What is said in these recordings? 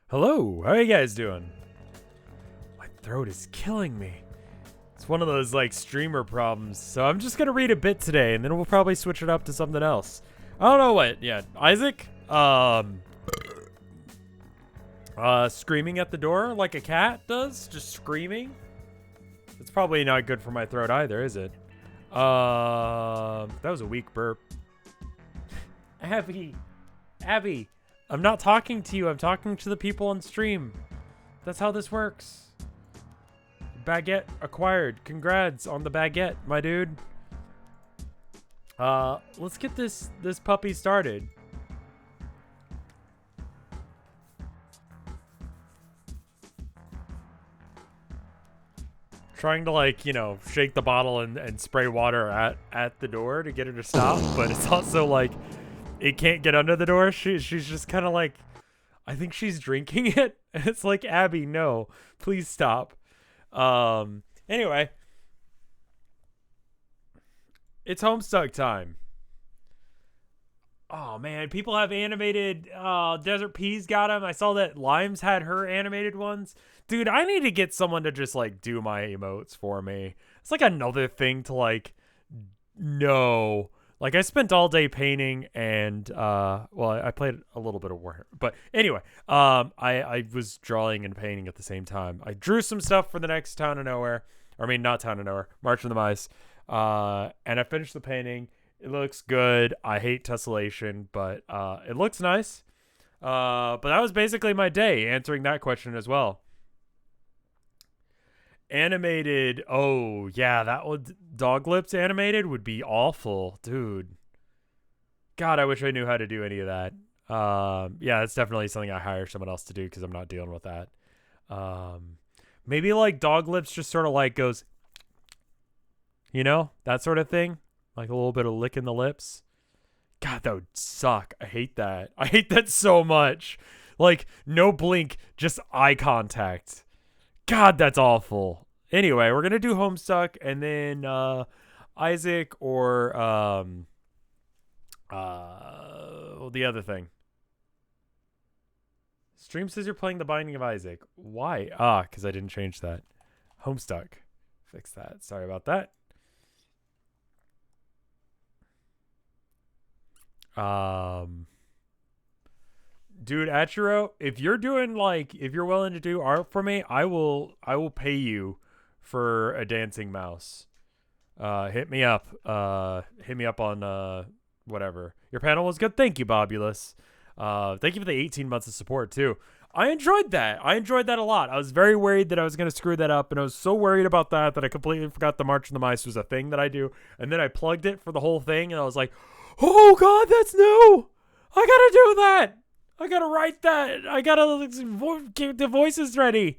Hello, how are you guys doing? My throat is killing me. It's one of those like streamer problems, so I'm just gonna read a bit today, and then we'll probably switch it up to something else. I don't know what. Yeah, Isaac. Screaming at the door like a cat does, just screaming. It's probably not good for my throat either, is it? That was a weak burp. Abby, I'm not talking to you. I'm talking to the people on stream. That's how this works. Baguette acquired. Congrats on the baguette, my dude. Let's get this puppy started. Trying to, like, you know, shake the bottle and spray water at the door to get her to stop, but it's also like it can't get under the door. She's just kind of like, I think she's drinking it. And it's like, Abby, no, please stop. Anyway, it's Homestuck time. Oh man, people have animated. Desert Peas got him. I saw that Limes had her animated ones. Dude, I need to get someone to just like do my emotes for me. It's like another thing to like know. Like, I spent all day painting and well, I played a little bit of Warhammer. But anyway, I was drawing and painting at the same time. I drew some stuff for the next Town of Nowhere. I mean, not Town of Nowhere, March of the Mice. And I finished the painting. It looks good. I hate tessellation, but it looks nice. But that was basically my day, answering that question as well. Animated, oh yeah, that would dog lips animated would be awful, dude. God, I wish I knew how to do any of that. Yeah, it's definitely something I hire someone else to do because I'm not dealing with that. Maybe like dog lips just sort of like goes, you know, that sort of thing, like a little bit of licking the lips. God, that would suck. I hate that. I hate that so much. Like, no blink, just eye contact. God, that's awful. Anyway, we're gonna do Homestuck and then Isaac or the other thing. Stream says you're playing The Binding of Isaac. Why? Because I didn't change that. Homestuck. Fix that. Sorry about that. Dude, Achiro, if you're doing like, if you're willing to do art for me, I will pay you for a dancing mouse. Hit me up on whatever. Your panel was good. Thank you, Bobulus. Thank you for the 18 months of support too. I enjoyed that. I enjoyed that a lot. I was very worried that I was going to screw that up, and I was so worried about that I completely forgot the March of the Mice was a thing that I do. And then I plugged it for the whole thing, and I was like, oh God, that's new. I gotta do that. I gotta write that. I gotta keep the voices ready.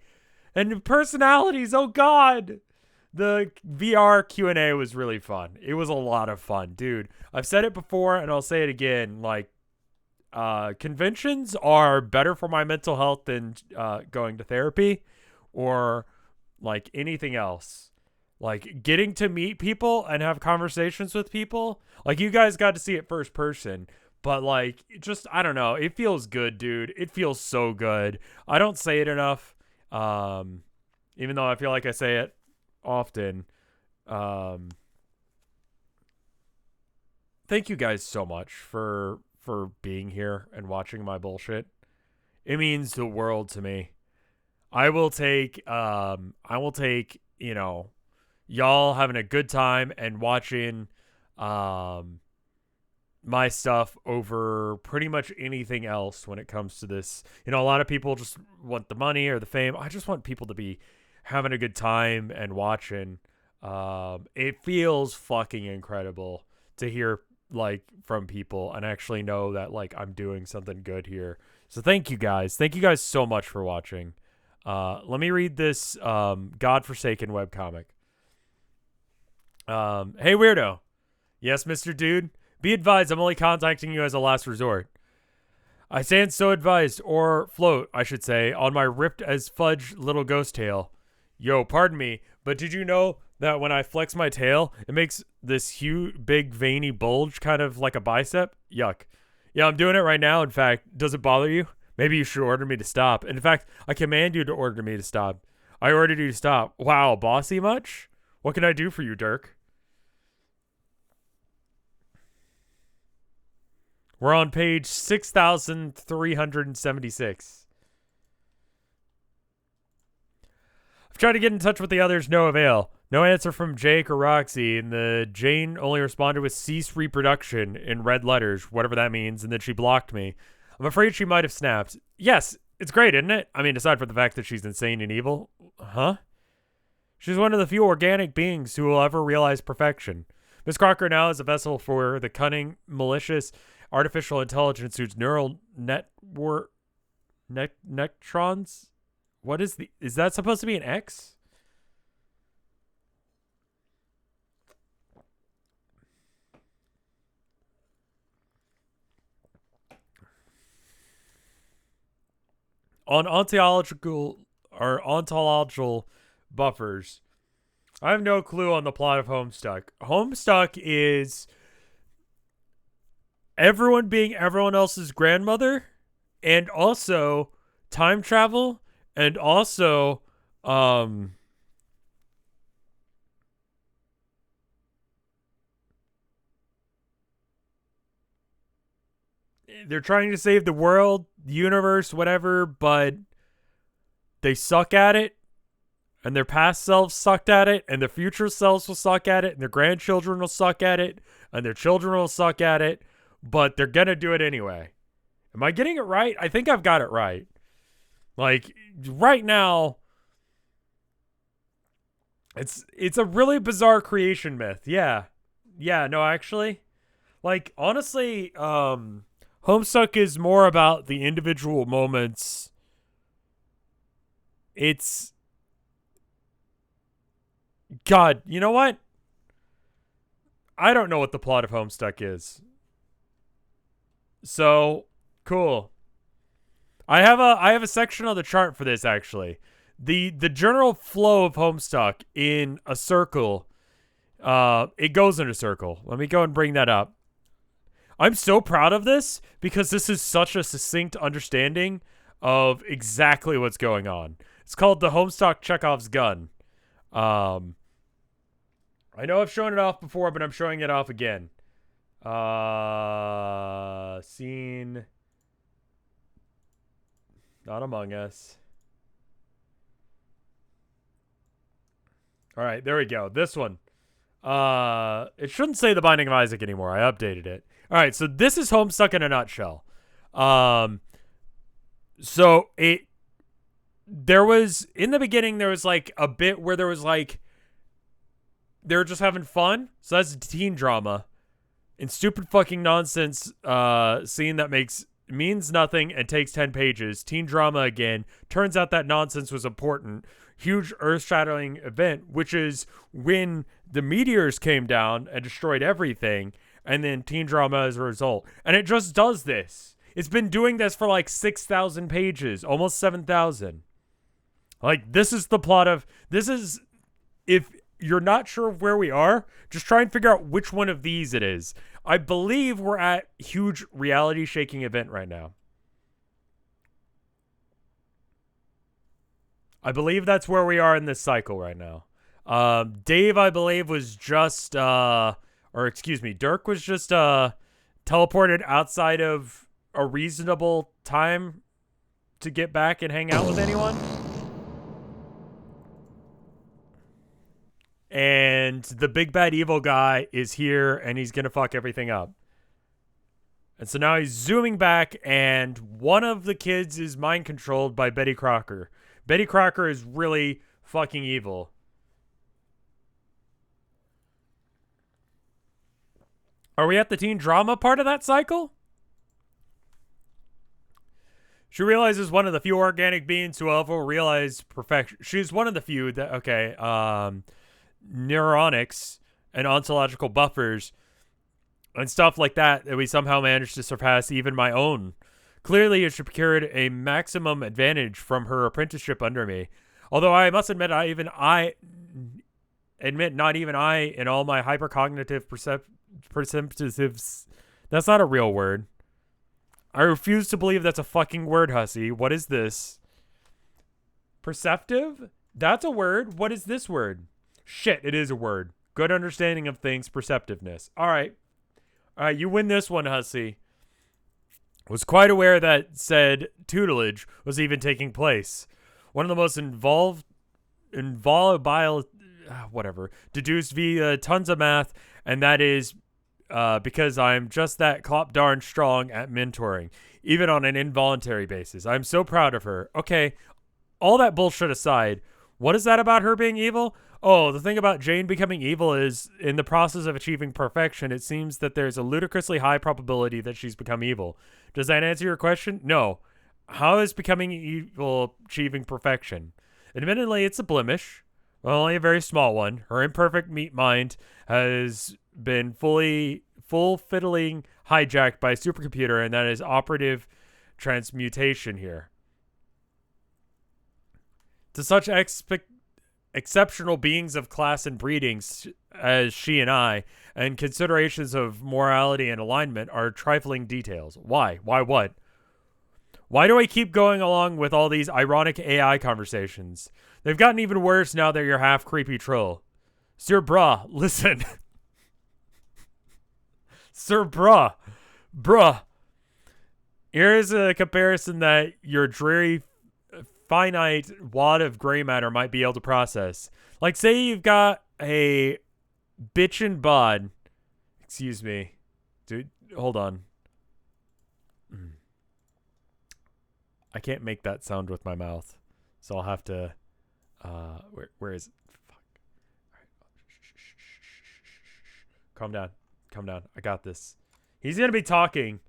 And personalities, oh God. The VR Q&A was really fun. It was a lot of fun, dude. I've said it before, and I'll say it again. Like, conventions are better for my mental health than going to therapy or, like, anything else. Like, getting to meet people and have conversations with people. Like, you guys got to see it first person. But, like, just, I don't know. It feels good, dude. It feels so good. I don't say it enough. Even though I feel like I say it often. Thank you guys so much for being here and watching my bullshit. It means the world to me. I will take, you know, y'all having a good time and watching, my stuff over pretty much anything else when it comes to this. You know, a lot of people just want the money or the fame. I just want people to be having a good time and watching. It feels fucking incredible to hear, like, from people and actually know that, like, I'm doing something good here. So thank you guys. Thank you guys so much for watching. Let me read this godforsaken webcomic. Hey, weirdo. Yes, Mr. Dude? Be advised, I'm only contacting you as a last resort. I stand so advised, or float, I should say, on my ripped as fudge little ghost tail. Yo, pardon me, but did you know that when I flex my tail, it makes this huge, big, veiny bulge, kind of like a bicep? Yuck. Yeah, I'm doing it right now, in fact. Does it bother you? Maybe you should order me to stop. In fact, I command you to order me to stop. I ordered you to stop. Wow, bossy much? What can I do for you, Dirk? We're on page 6,376. I've tried to get in touch with the others, no avail. No answer from Jake or Roxy, and the Jane only responded with cease reproduction in red letters, whatever that means, and then she blocked me. I'm afraid she might have snapped. Yes, it's great, isn't it? I mean, aside from the fact that she's insane and evil. Huh? She's one of the few organic beings who will ever realize perfection. Miss Crocker now is a vessel for the cunning, malicious, artificial intelligence whose neural network... Nectrons? What is the... Is that supposed to be an X? On ontological buffers. I have no clue on the plot of Homestuck. Homestuck is everyone being everyone else's grandmother, and also time travel, and also they're trying to save the world, the universe, whatever, but they suck at it, and their past selves sucked at it, and their future selves will suck at it, and their grandchildren will suck at it, and their children will suck at it, but they're gonna do it anyway. Am I getting it right? I think I've got it right. Like, right now, it's a really bizarre creation myth. Yeah. Yeah, no, actually. Like, honestly, Homestuck is more about the individual moments. It's... God, you know what? I don't know what the plot of Homestuck is. So, cool. I have a section on the chart for this, actually. The general flow of Homestuck in a circle, it goes in a circle. Let me go and bring that up. I'm so proud of this because this is such a succinct understanding of exactly what's going on. It's called the Homestuck Chekhov's gun. I know I've shown it off before, but I'm showing it off again. Scene. Not Among Us. All right, there we go. This one. It shouldn't say The Binding of Isaac anymore. I updated it. All right, so this is Homestuck in a nutshell. So there was, in the beginning, there was like a bit where there was like, they were just having fun. So that's a teen drama. And stupid fucking nonsense scene that means nothing and takes 10 pages. Teen drama again. Turns out that nonsense was important. Huge earth-shattering event, which is when the meteors came down and destroyed everything, and then teen drama as a result. And it just does this. It's been doing this for like 6,000 pages, almost 7,000. Like, this is the plot of... This is... If you're not sure of where we are, just try and figure out which one of these it is. I believe we're at huge reality-shaking event right now. I believe that's where we are in this cycle right now. Dave, I believe, was just... Dirk was just teleported outside of a reasonable time to get back and hang out with anyone. And the big bad evil guy is here, and he's going to fuck everything up. And so now he's zooming back, and one of the kids is mind controlled by Betty Crocker. Betty Crocker is really fucking evil. Are we at the teen drama part of that cycle? She realizes one of the few organic beings who ever realize perfection. She's one of the few that, okay, neuronics and ontological buffers and stuff like that we somehow managed to surpass even my own. Clearly, she procured a maximum advantage from her apprenticeship under me. Although I must admit, not even I, in all my hypercognitive perceptives, that's not a real word. I refuse to believe that's a fucking word, hussy. What is this? Perceptive? That's a word. What is this word? Shit, it is a word. Good understanding of things, perceptiveness. All right. All right, you win this one, hussy. Was quite aware that said tutelage was even taking place. One of the most whatever, deduced via tons of math, and that is because I'm just that clop darn strong at mentoring, even on an involuntary basis. I'm so proud of her. Okay, all that bullshit aside, what is that about her being evil? Oh, the thing about Jane becoming evil is, in the process of achieving perfection, it seems that there's a ludicrously high probability that she's become evil. Does that answer your question? No. How is becoming evil achieving perfection? Admittedly, it's a blemish. Well, only a very small one. Her imperfect meat mind has been full-fiddling hijacked by a supercomputer, and that is operative transmutation here. To such exceptional beings of class and breedings as she and I, and considerations of morality and alignment are trifling details. Why? Why what? Why do I keep going along with all these ironic AI conversations? They've gotten even worse now that you're half creepy troll. Sir Bruh, listen. Sir Bruh. Bruh. Here is a comparison that your dreary finite wad of gray matter might be able to process. Like, say you've got a bitchin' bod. Excuse me. Dude, hold on. I can't make that sound with my mouth. So I'll have to... where is it? Fuck. All right. Calm down. Calm down. I got this. He's going to be talking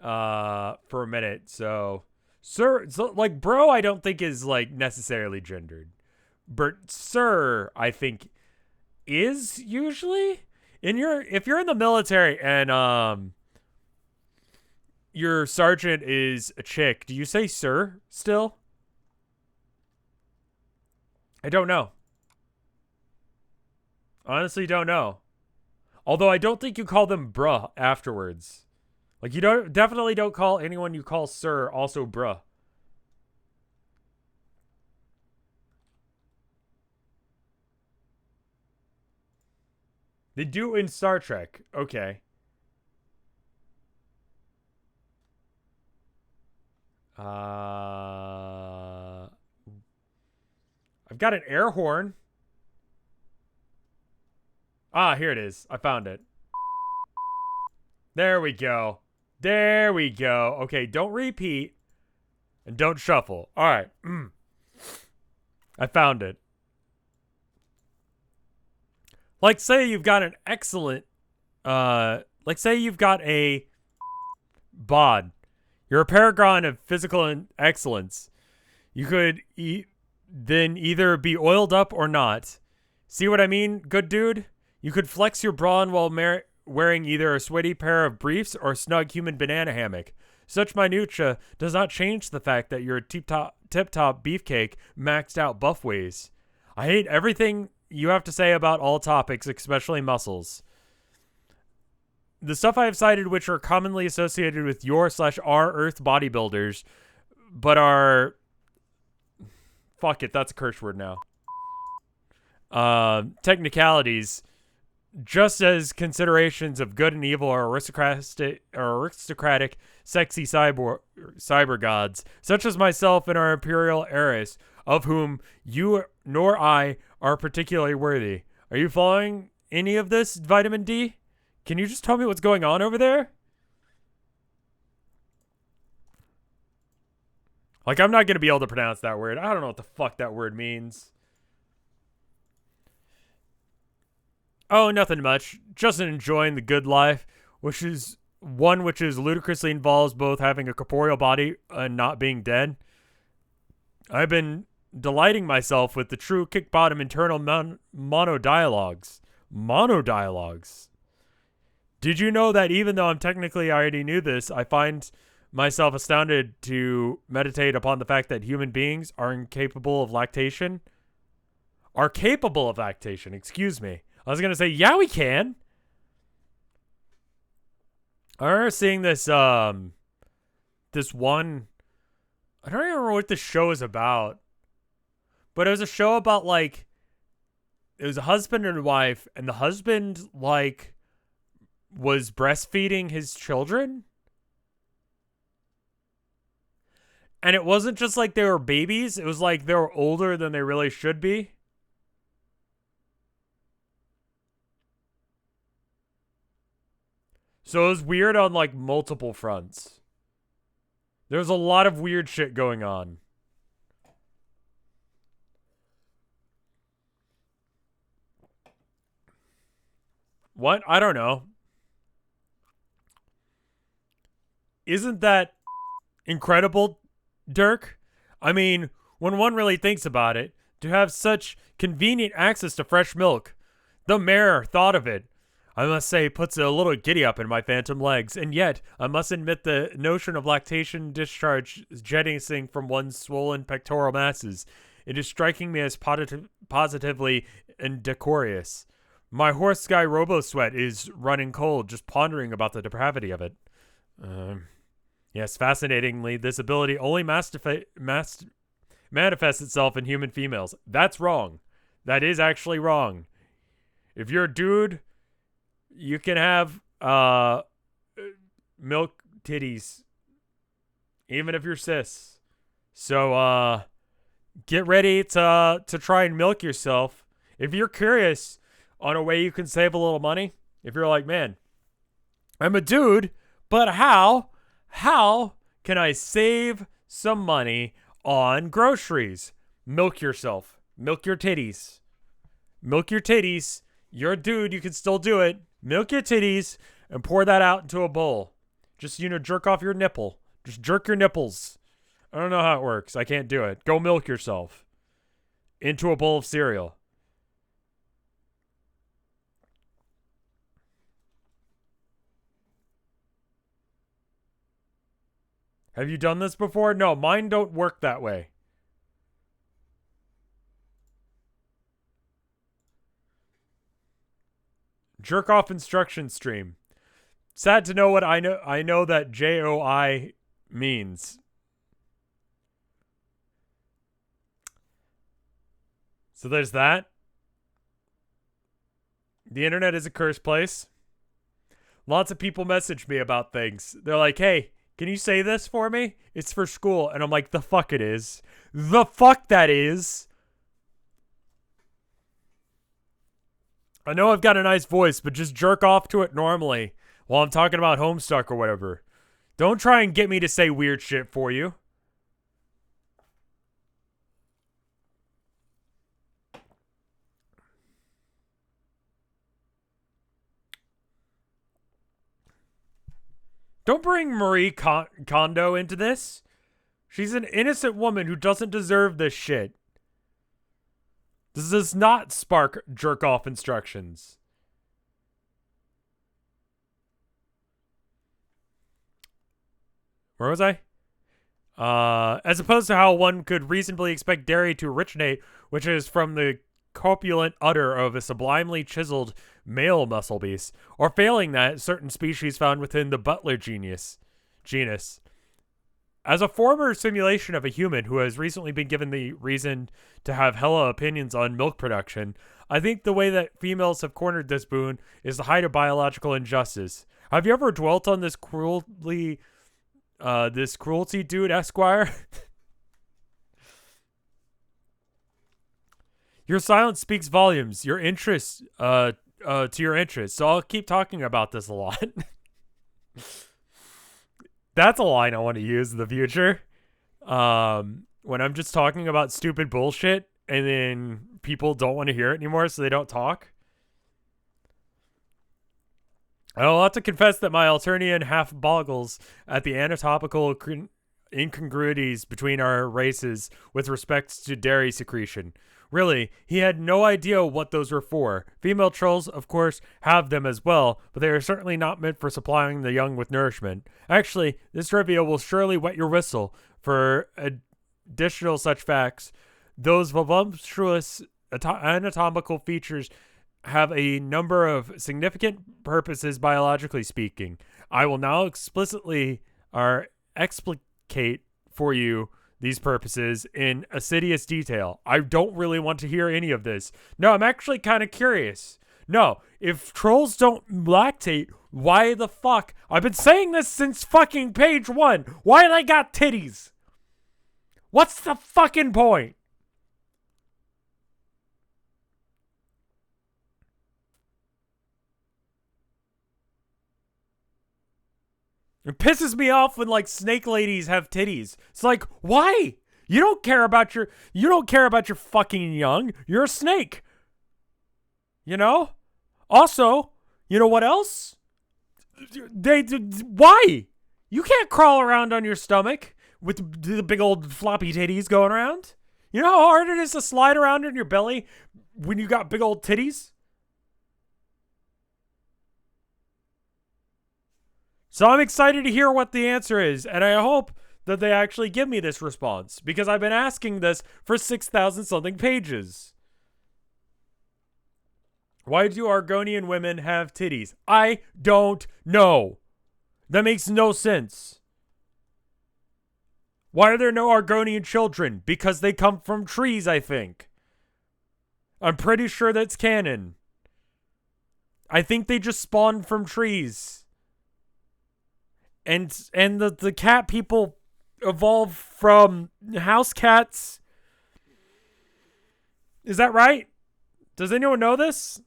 for a minute, so... Sir, so, like, bro, I don't think is, like, necessarily gendered. But sir, I think, is usually. If you're in the military and, your sergeant is a chick, do you say sir still? I don't know. Honestly, don't know. Although I don't think you call them bruh afterwards. Like, you definitely don't call anyone you call sir also bruh. They do in Star Trek. Okay. I've got an air horn. Ah, here it is. I found it. There we go. There we go. Okay, don't repeat. And don't shuffle. All right. I found it. Like, say you've got an excellent... like, say you've got a bod. You're a paragon of physical excellence. You could then either be oiled up or not. See what I mean, good dude? You could flex your brawn while wearing either a sweaty pair of briefs or a snug human banana hammock. Such minutia does not change the fact that you're a tip-top beefcake maxed out buff ways. I hate everything you have to say about all topics, especially muscles. The stuff I have cited, which are commonly associated with your/our Earth bodybuilders, but are... Fuck it, that's a curse word now. Technicalities, just as considerations of good and evil are aristocratic, sexy cyber gods, such as myself and our imperial heiress, of whom you nor I are particularly worthy. Are you following any of this, Vitamin D? Can you just tell me what's going on over there? Like, I'm not going to be able to pronounce that word. I don't know what the fuck that word means. Oh, nothing much. Just enjoying the good life, which is one which is ludicrously involves both having a corporeal body and not being dead. I've been delighting myself with the true kick-bottom internal monodialogues. Monodialogues. Did you know that even though I already knew this, I find myself astounded to meditate upon the fact that human beings are incapable of lactation? Are capable of lactation, excuse me. I was going to say, yeah, we can. I remember seeing this this one. I don't even remember what this show is about, but it was a show about like it was a husband and wife, and the husband like was breastfeeding his children. And it wasn't just like they were babies. It was like they were older than they really should be. So it was weird on like multiple fronts. There's a lot of weird shit going on. What? I don't know. Isn't that incredible, Dirk? I mean, when one really thinks about it, to have such convenient access to fresh milk, the mayor thought of it. I must say, puts a little giddy up in my phantom legs, and yet, I must admit the notion of lactation discharge jettisoning from one's swollen pectoral masses. It is striking me as positively indecorous. My horse sky robo-sweat is running cold, just pondering about the depravity of it. Yes, fascinatingly, this ability only manifests itself in human females. That's wrong. That is actually wrong. If you're a dude, you can have milk titties, even if you're cis. So get ready to try and milk yourself. If you're curious on a way you can save a little money, if you're like, man, I'm a dude, but how can I save some money on groceries? Milk yourself. Milk your titties. Milk your titties. You're a dude, you can still do it. Milk your titties and pour that out into a bowl. Just, jerk off your nipple. Just jerk your nipples. I don't know how it works. I can't do it. Go milk yourself. Into a bowl of cereal. Have you done this before? No, mine don't work that way. Jerk off instruction stream. Sad to know what I know. I know that JOI means. So there's that. The internet is a cursed place. Lots of people message me about things. They're like, hey, can you say this for me? It's for school. And I'm like, the fuck it is. The fuck that is. I know I've got a nice voice, but just jerk off to it normally while I'm talking about Homestuck or whatever. Don't try and get me to say weird shit for you. Don't bring Marie Kondo into this. She's an innocent woman who doesn't deserve this shit. This does not spark jerk-off instructions. Where was I? As opposed to how one could reasonably expect dairy to originate, which is from the corpulent udder of a sublimely chiseled male muscle beast, or failing that, certain species found within the butler genus. As a former simulation of a human who has recently been given the reason to have hella opinions on milk production, I think the way that females have cornered this boon is the height of biological injustice. Have you ever dwelt on this cruelty, dude, Esquire? Your silence speaks volumes. Your interest, to your interest. So I'll keep talking about this a lot. That's a line I want to use in the future. When I'm just talking about stupid bullshit and then people don't want to hear it anymore, so they don't talk. I'll have to confess that my Alternian half boggles at the anatomical incongruities between our races with respect to dairy secretion. Really, he had no idea what those were for. Female trolls, of course, have them as well, but they are certainly not meant for supplying the young with nourishment. Actually, this trivia will surely wet your whistle. For additional such facts, those voluptuous anatomical features have a number of significant purposes biologically speaking. I will now explicitly locate for you these purposes in assiduous detail. I don't really want to hear any of this. No, I'm actually kind of curious. No, if trolls don't lactate, why the fuck? I've been saying this since fucking page 1. Why they got titties? What's the fucking point? It pisses me off when like snake ladies have titties. It's like, why? You don't care about your fucking young. You're a snake. You know? Also, you know what else? Why? You can't crawl around on your stomach with the big old floppy titties going around. You know how hard it is to slide around in your belly when you got big old titties? So I'm excited to hear what the answer is, and I hope that they actually give me this response, because I've been asking this for 6,000 something pages. Why do Argonian women have titties? I don't know. That makes no sense. Why are there no Argonian children? Because they come from trees, I think. I'm pretty sure that's canon. I think they just spawned from trees. And the cat people evolved from house cats. Is that right? Does anyone know this?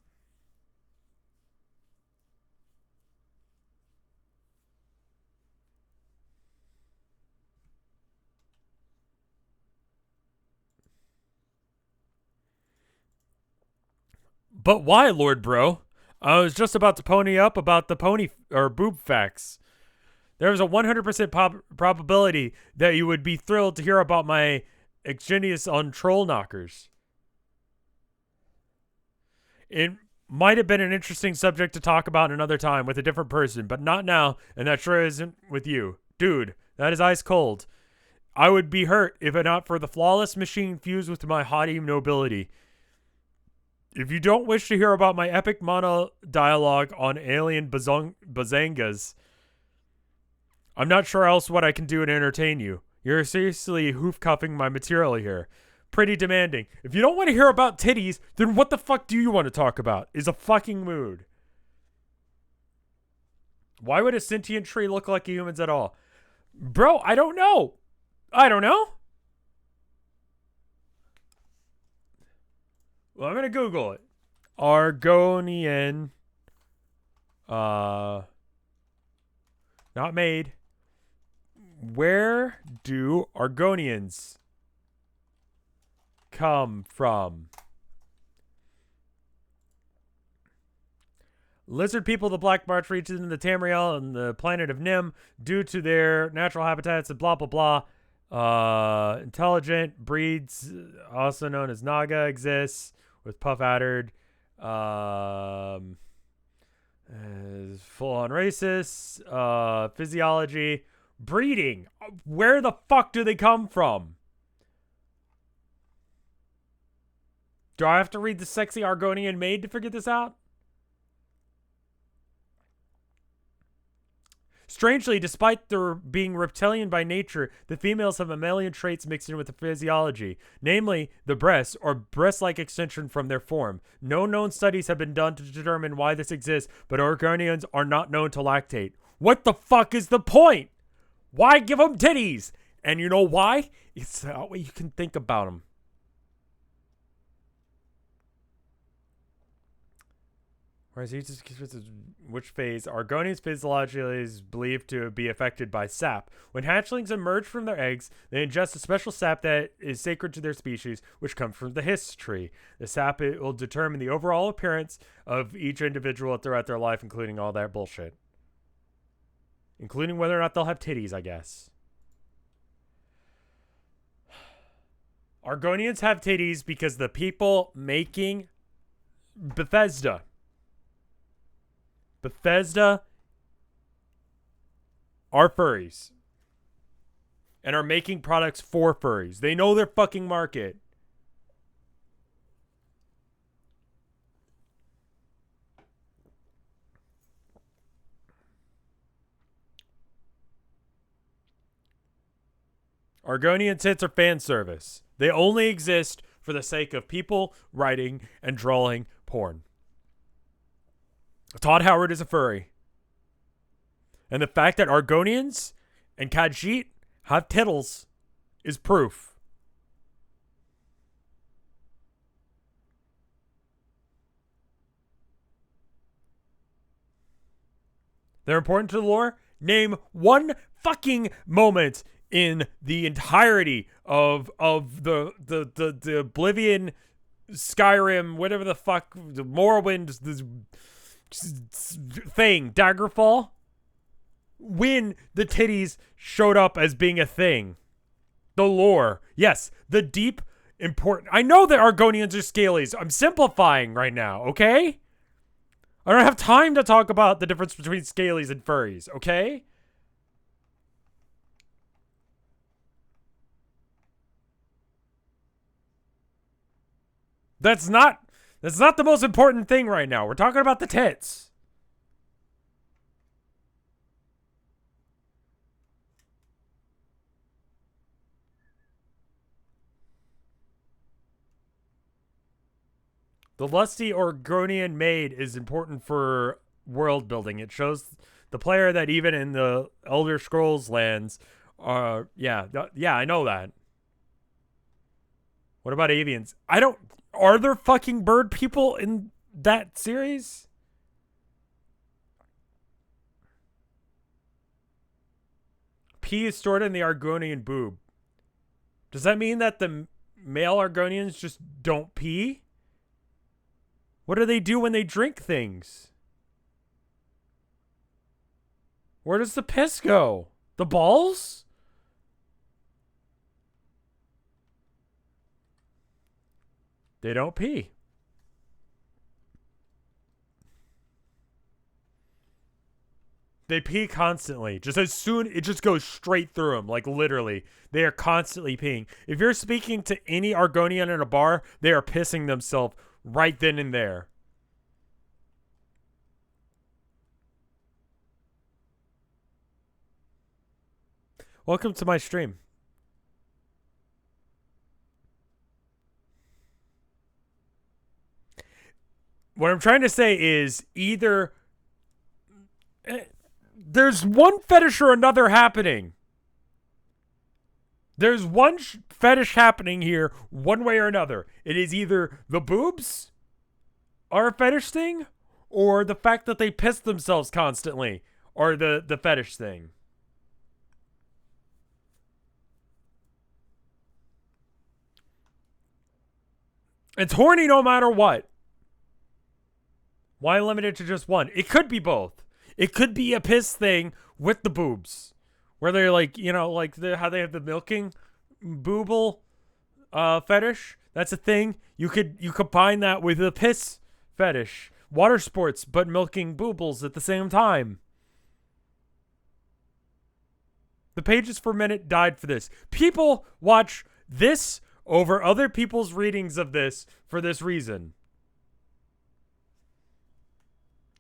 But why, Lord Bro? I was just about to pony up about the pony or boob facts. There was a 100% probability that you would be thrilled to hear about my genius on troll knockers. It might have been an interesting subject to talk about another time with a different person, but not now, and that sure isn't with you. Dude, that is ice cold. I would be hurt if it not for the flawless machine fused with my haughty nobility. If you don't wish to hear about my epic mono dialogue on alien bazangas, I'm not sure else what I can do to entertain you. You're seriously hoof-cuffing my material here. Pretty demanding. If you don't want to hear about titties, then what the fuck do you want to talk about? Is a fucking mood. Why would a sentient tree look like humans at all? Bro, I don't know. Well, I'm going to Google it. Argonian. Not made. Where do Argonians come from? Lizard people, the Black March region, the Tamriel, and the planet of Nim, due to their natural habitats and blah, blah, blah. Intelligent breeds, also known as Naga, exists with Puff Addered. Full-on racist. Physiology. Breeding. Where the fuck do they come from? Do I have to read the sexy Argonian maid to figure this out? Strangely, despite their being reptilian by nature, the females have mammalian traits mixed in with the physiology, namely the breasts, or breast-like extension from their form. No known studies have been done to determine why this exists, but Argonians are not known to lactate. What the fuck is the point? Why give them titties? And you know why? It's that way you can think about them. Which phase? Argonians' physiology is believed to be affected by sap. When hatchlings emerge from their eggs, they ingest a special sap that is sacred to their species, which comes from the Hiss tree. The sap will determine the overall appearance of each individual throughout their life, including all that bullshit. Including whether or not they'll have titties, I guess. Argonians have titties because the people making Bethesda are furries. And are making products for furries. They know their fucking market. Argonian tits are fan service. They only exist for the sake of people writing and drawing porn. Todd Howard is a furry. And the fact that Argonians and Khajiit have tittles is proof. They're important to the lore. Name one fucking moment in the entirety of the Oblivion, Skyrim, whatever the fuck, the Morrowind, the thing, Daggerfall, when the titties showed up as being a thing. The lore. Yes, the deep, important. I know that Argonians are scalies. I'm simplifying right now, okay? I don't have time to talk about the difference between scalies and furries, okay? That's not the most important thing right now. We're talking about the tits. The lusty Argonian maid is important for world building. It shows the player that even in the Elder Scrolls lands, yeah, I know that. What about avians? Are there fucking bird people in that series? Pee is stored in the Argonian boob. Does that mean that the male Argonians just don't pee? What do they do when they drink things? Where does the piss go? The balls? They don't pee. They pee constantly. Just as soon, it just goes straight through them. Like, literally. They are constantly peeing. If you're speaking to any Argonian in a bar, they are pissing themselves right then and there. Welcome to my stream. What I'm trying to say is either there's one fetish or another happening. There's one fetish happening here one way or another. It is either the boobs are a fetish thing, or the fact that they piss themselves constantly are the fetish thing. It's horny no matter what. Why limit it to just one? It could be both. It could be a piss thing with the boobs. Where they're like, you know, like how they have the milking booble fetish. That's a thing. You combine that with a piss fetish. Water sports, but milking boobles at the same time. The pages per minute died for this. People watch this over other people's readings of this for this reason.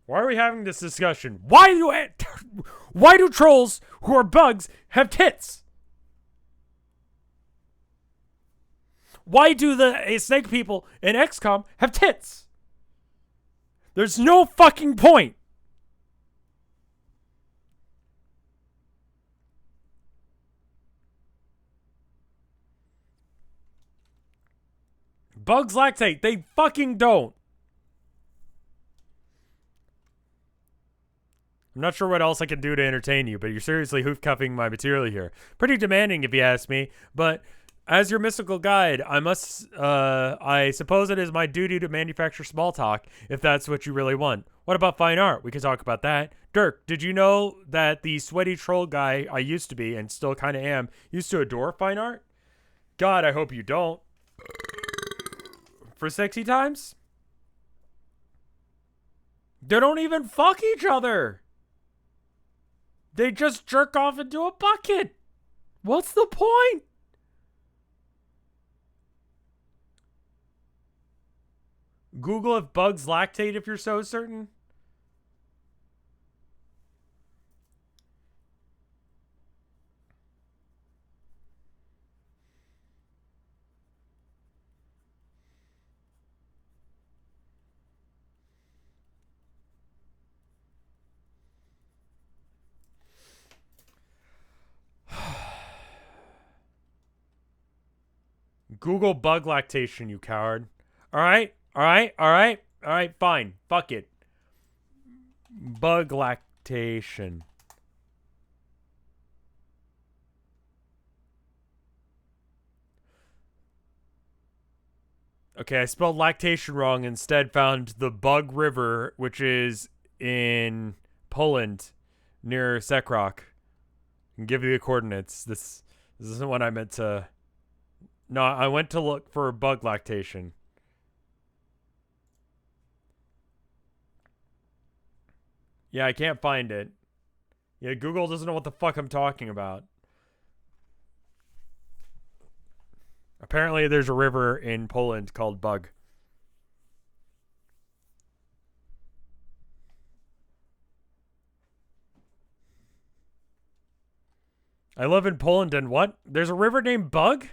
Why are we having this discussion? Why do trolls who are bugs have tits? Why do the snake people in XCOM have tits? There's no fucking point. Bugs lactate. They fucking don't. I'm not sure what else I can do to entertain you, but you're seriously hoof-cuffing my material here. Pretty demanding, if you ask me, but as your mystical guide, I suppose it is my duty to manufacture small talk, if that's what you really want. What about fine art? We can talk about that. Dirk, did you know that the sweaty troll guy I used to be, and still kind of am, used to adore fine art? God, I hope you don't. For sexy times? They don't even fuck each other. They just jerk off into a bucket. What's the point? Google if bugs lactate if you're so certain. Google bug lactation, you coward. All right, all right, all right, all right. Fine. Fuck it. Bug lactation. Okay, I spelled lactation wrong. Instead, found the Bug River, which is in Poland, near Sekrok. I can give you the coordinates. This isn't what I meant to. No, I went to look for bug lactation. Yeah, I can't find it. Yeah, Google doesn't know what the fuck I'm talking about. Apparently, there's a river in Poland called Bug. I live in Poland and what? There's a river named Bug?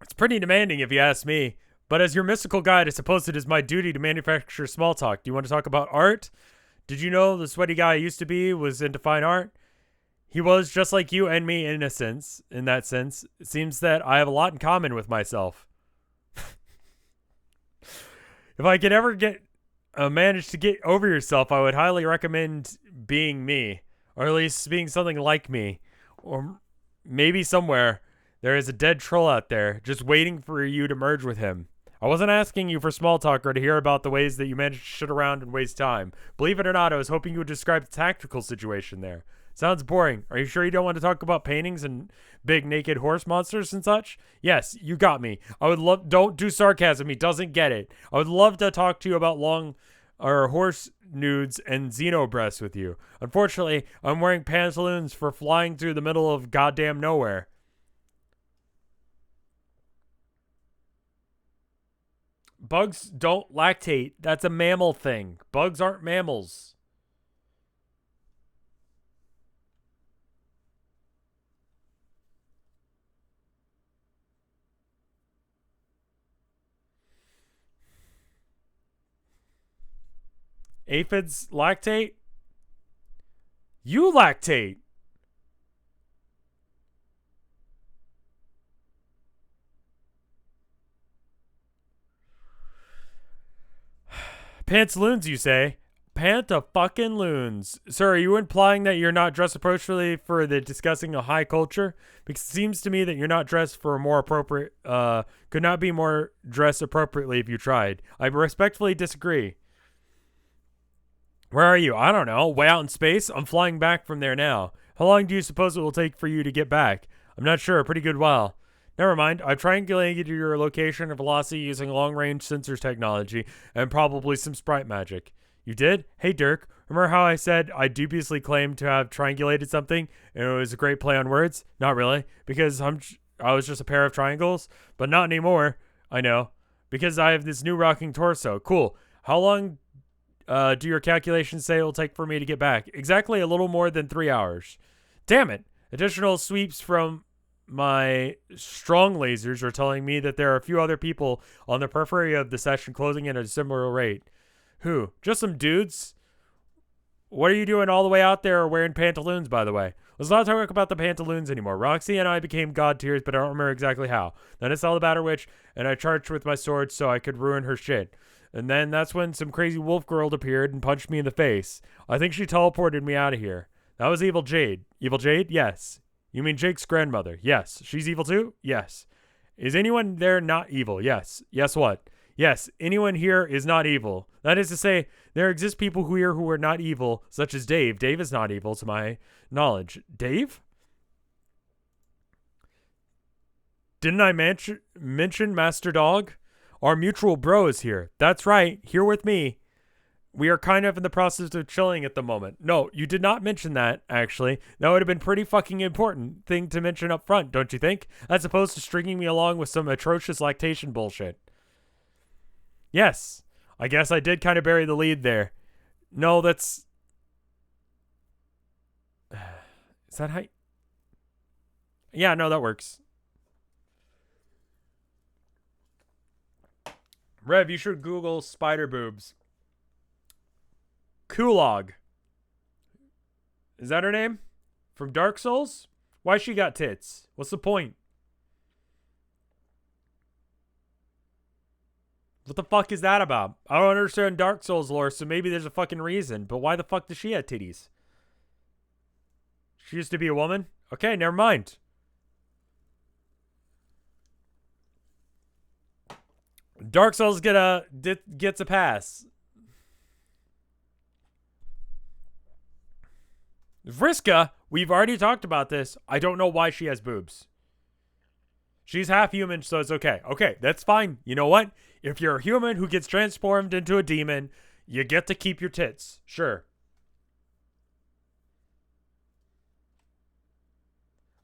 It's pretty demanding if you ask me. But as your mystical guide, I suppose it is my duty to manufacture small talk. Do you want to talk about art? Did you know the sweaty guy I used to be was into fine art? He was just like you and me in a sense, in that sense. It seems that I have a lot in common with myself. If I could ever manage to get over yourself, I would highly recommend being me, or at least being something like me. Or maybe somewhere there is a dead troll out there just waiting for you to merge with him. I wasn't asking you for small talk or to hear about the ways that you managed to shit around and waste time. Believe it or not, I was hoping you would describe the tactical situation there. Sounds boring. Are you sure you don't want to talk about paintings and big naked horse monsters and such? Yes, you got me. I would love. Don't do sarcasm. He doesn't get it. I would love to talk to you about long or horse nudes and xeno breasts with you. Unfortunately, I'm wearing pantaloons for flying through the middle of goddamn nowhere. Bugs don't lactate. That's a mammal thing. Bugs aren't mammals. Aphids lactate? You lactate. Pantaloons, you say? Panta-fucking-loons. Sir, are you implying that you're not dressed appropriately for the discussing a high culture? Because it seems to me that you're not dressed for a more appropriate, could not be more dressed appropriately if you tried. I respectfully disagree. Where are you? I don't know. Way out in space? I'm flying back from there now. How long do you suppose it will take for you to get back? I'm not sure. A pretty good while. Never mind. I've triangulated your location and velocity using long-range sensors technology and probably some sprite magic. You did? Hey, Dirk. Remember how I said I dubiously claimed to have triangulated something and it was a great play on words? Not really, because I was just a pair of triangles, but not anymore. I know. Because I have this new rocking torso. Cool. How long do your calculations say it will take for me to get back? Exactly a little more than 3 hours. Damn it. Additional sweeps from my strong lasers are telling me that there are a few other people on the periphery of the session closing in at a similar rate. Who? Just some dudes? What are you doing all the way out there wearing pantaloons, by the way? Let's not talk about the pantaloons anymore. Roxy and I became god tiers, but I don't remember exactly how. Then I saw the Batter Witch, and I charged with my sword so I could ruin her shit. And then that's when some crazy wolf girl appeared and punched me in the face. I think she teleported me out of here. That was Evil Jade. Evil Jade? Yes. You mean Jake's grandmother? Yes. She's evil too? Yes. Is anyone there not evil? Yes. Yes what? Yes, anyone here is not evil. That is to say, there exist people here who are not evil, such as Dave. Dave is not evil to my knowledge. Dave? Didn't I mention Master Dog? Our mutual bro is here. That's right, here with me. We are kind of in the process of chilling at the moment. No, you did not mention that, actually. That would have been pretty fucking important thing to mention up front, don't you think? As opposed to stringing me along with some atrocious lactation bullshit. Yes, I guess I did kind of bury the lead there. No, that's... Is that how... Yeah, no, that works. Rev, you should Google spider boobs. Kulog. Is that her name? From Dark Souls? Why she got tits? What's the point? What the fuck is that about? I don't understand Dark Souls lore, so maybe there's a fucking reason. But why the fuck does she have titties? She used to be a woman? Okay, never mind. Dark Souls gets a pass. Vriska, we've already talked about this. I don't know why she has boobs. She's half human, so it's okay. Okay, that's fine. You know what? If you're a human who gets transformed into a demon, you get to keep your tits. Sure.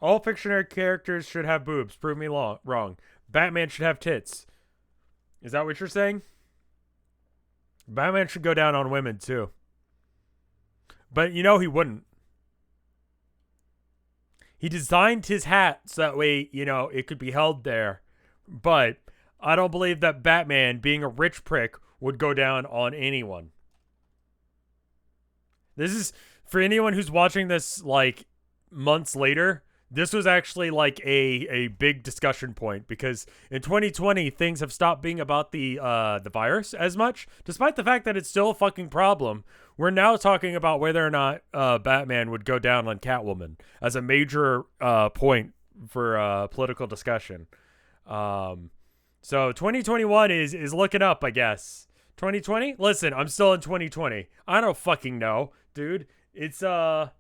All fictionary characters should have boobs. Prove me wrong. Batman should have tits. Is that what you're saying? Batman should go down on women, too. But you know he wouldn't. He designed his hat so that way, you know, it could be held there. But I don't believe that Batman, being a rich prick, would go down on anyone. This is, for anyone who's watching this, like, months later, this was actually, like, a big discussion point. Because in 2020, things have stopped being about the virus as much. Despite the fact that it's still a fucking problem. We're now talking about whether or not Batman would go down on Catwoman as a major point for political discussion. So 2021 is looking up, I guess. 2020? Listen, I'm still in 2020. I don't fucking know, dude. It's I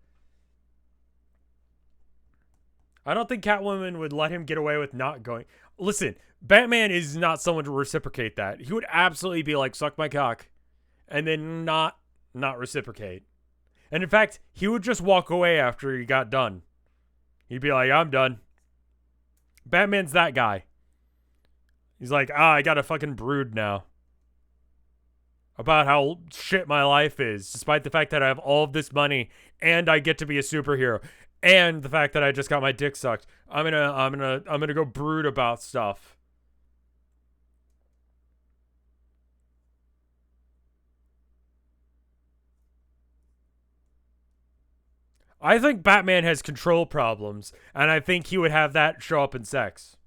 don't think Catwoman would let him get away with not going. Listen, Batman is not someone to reciprocate that. He would absolutely be like, suck my cock, and then not reciprocate. And in fact, he would just walk away after he got done. He'd be like, I'm done. Batman's that guy. He's like, I got a fucking brood now about how shit my life is, despite the fact that I have all of this money and I get to be a superhero, and the fact that I just got my dick sucked. I'm gonna go brood about stuff. I think Batman has control problems, and I think he would have that show up in sex.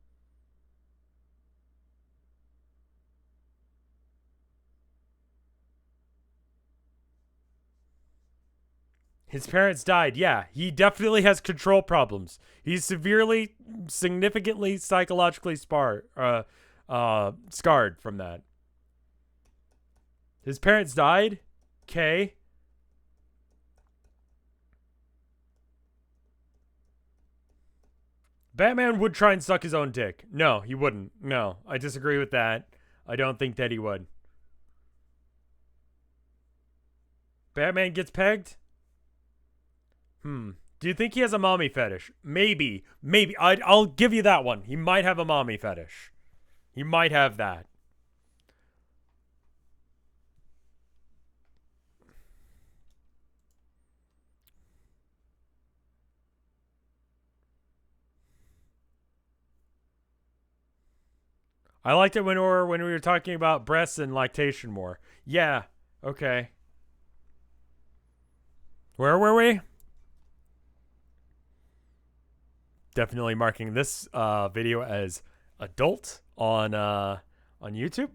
His parents died. Yeah, he definitely has control problems. He's significantly psychologically scarred from that. His parents died. Okay. Batman would try and suck his own dick. No, he wouldn't. No, I disagree with that. I don't think that he would. Batman gets pegged? Do you think he has a mommy fetish? Maybe. I'll give you that one. He might have a mommy fetish. He might have that. I liked it when we were talking about breasts and lactation more. Yeah. Okay. Where were we? Definitely marking this video as adult on YouTube.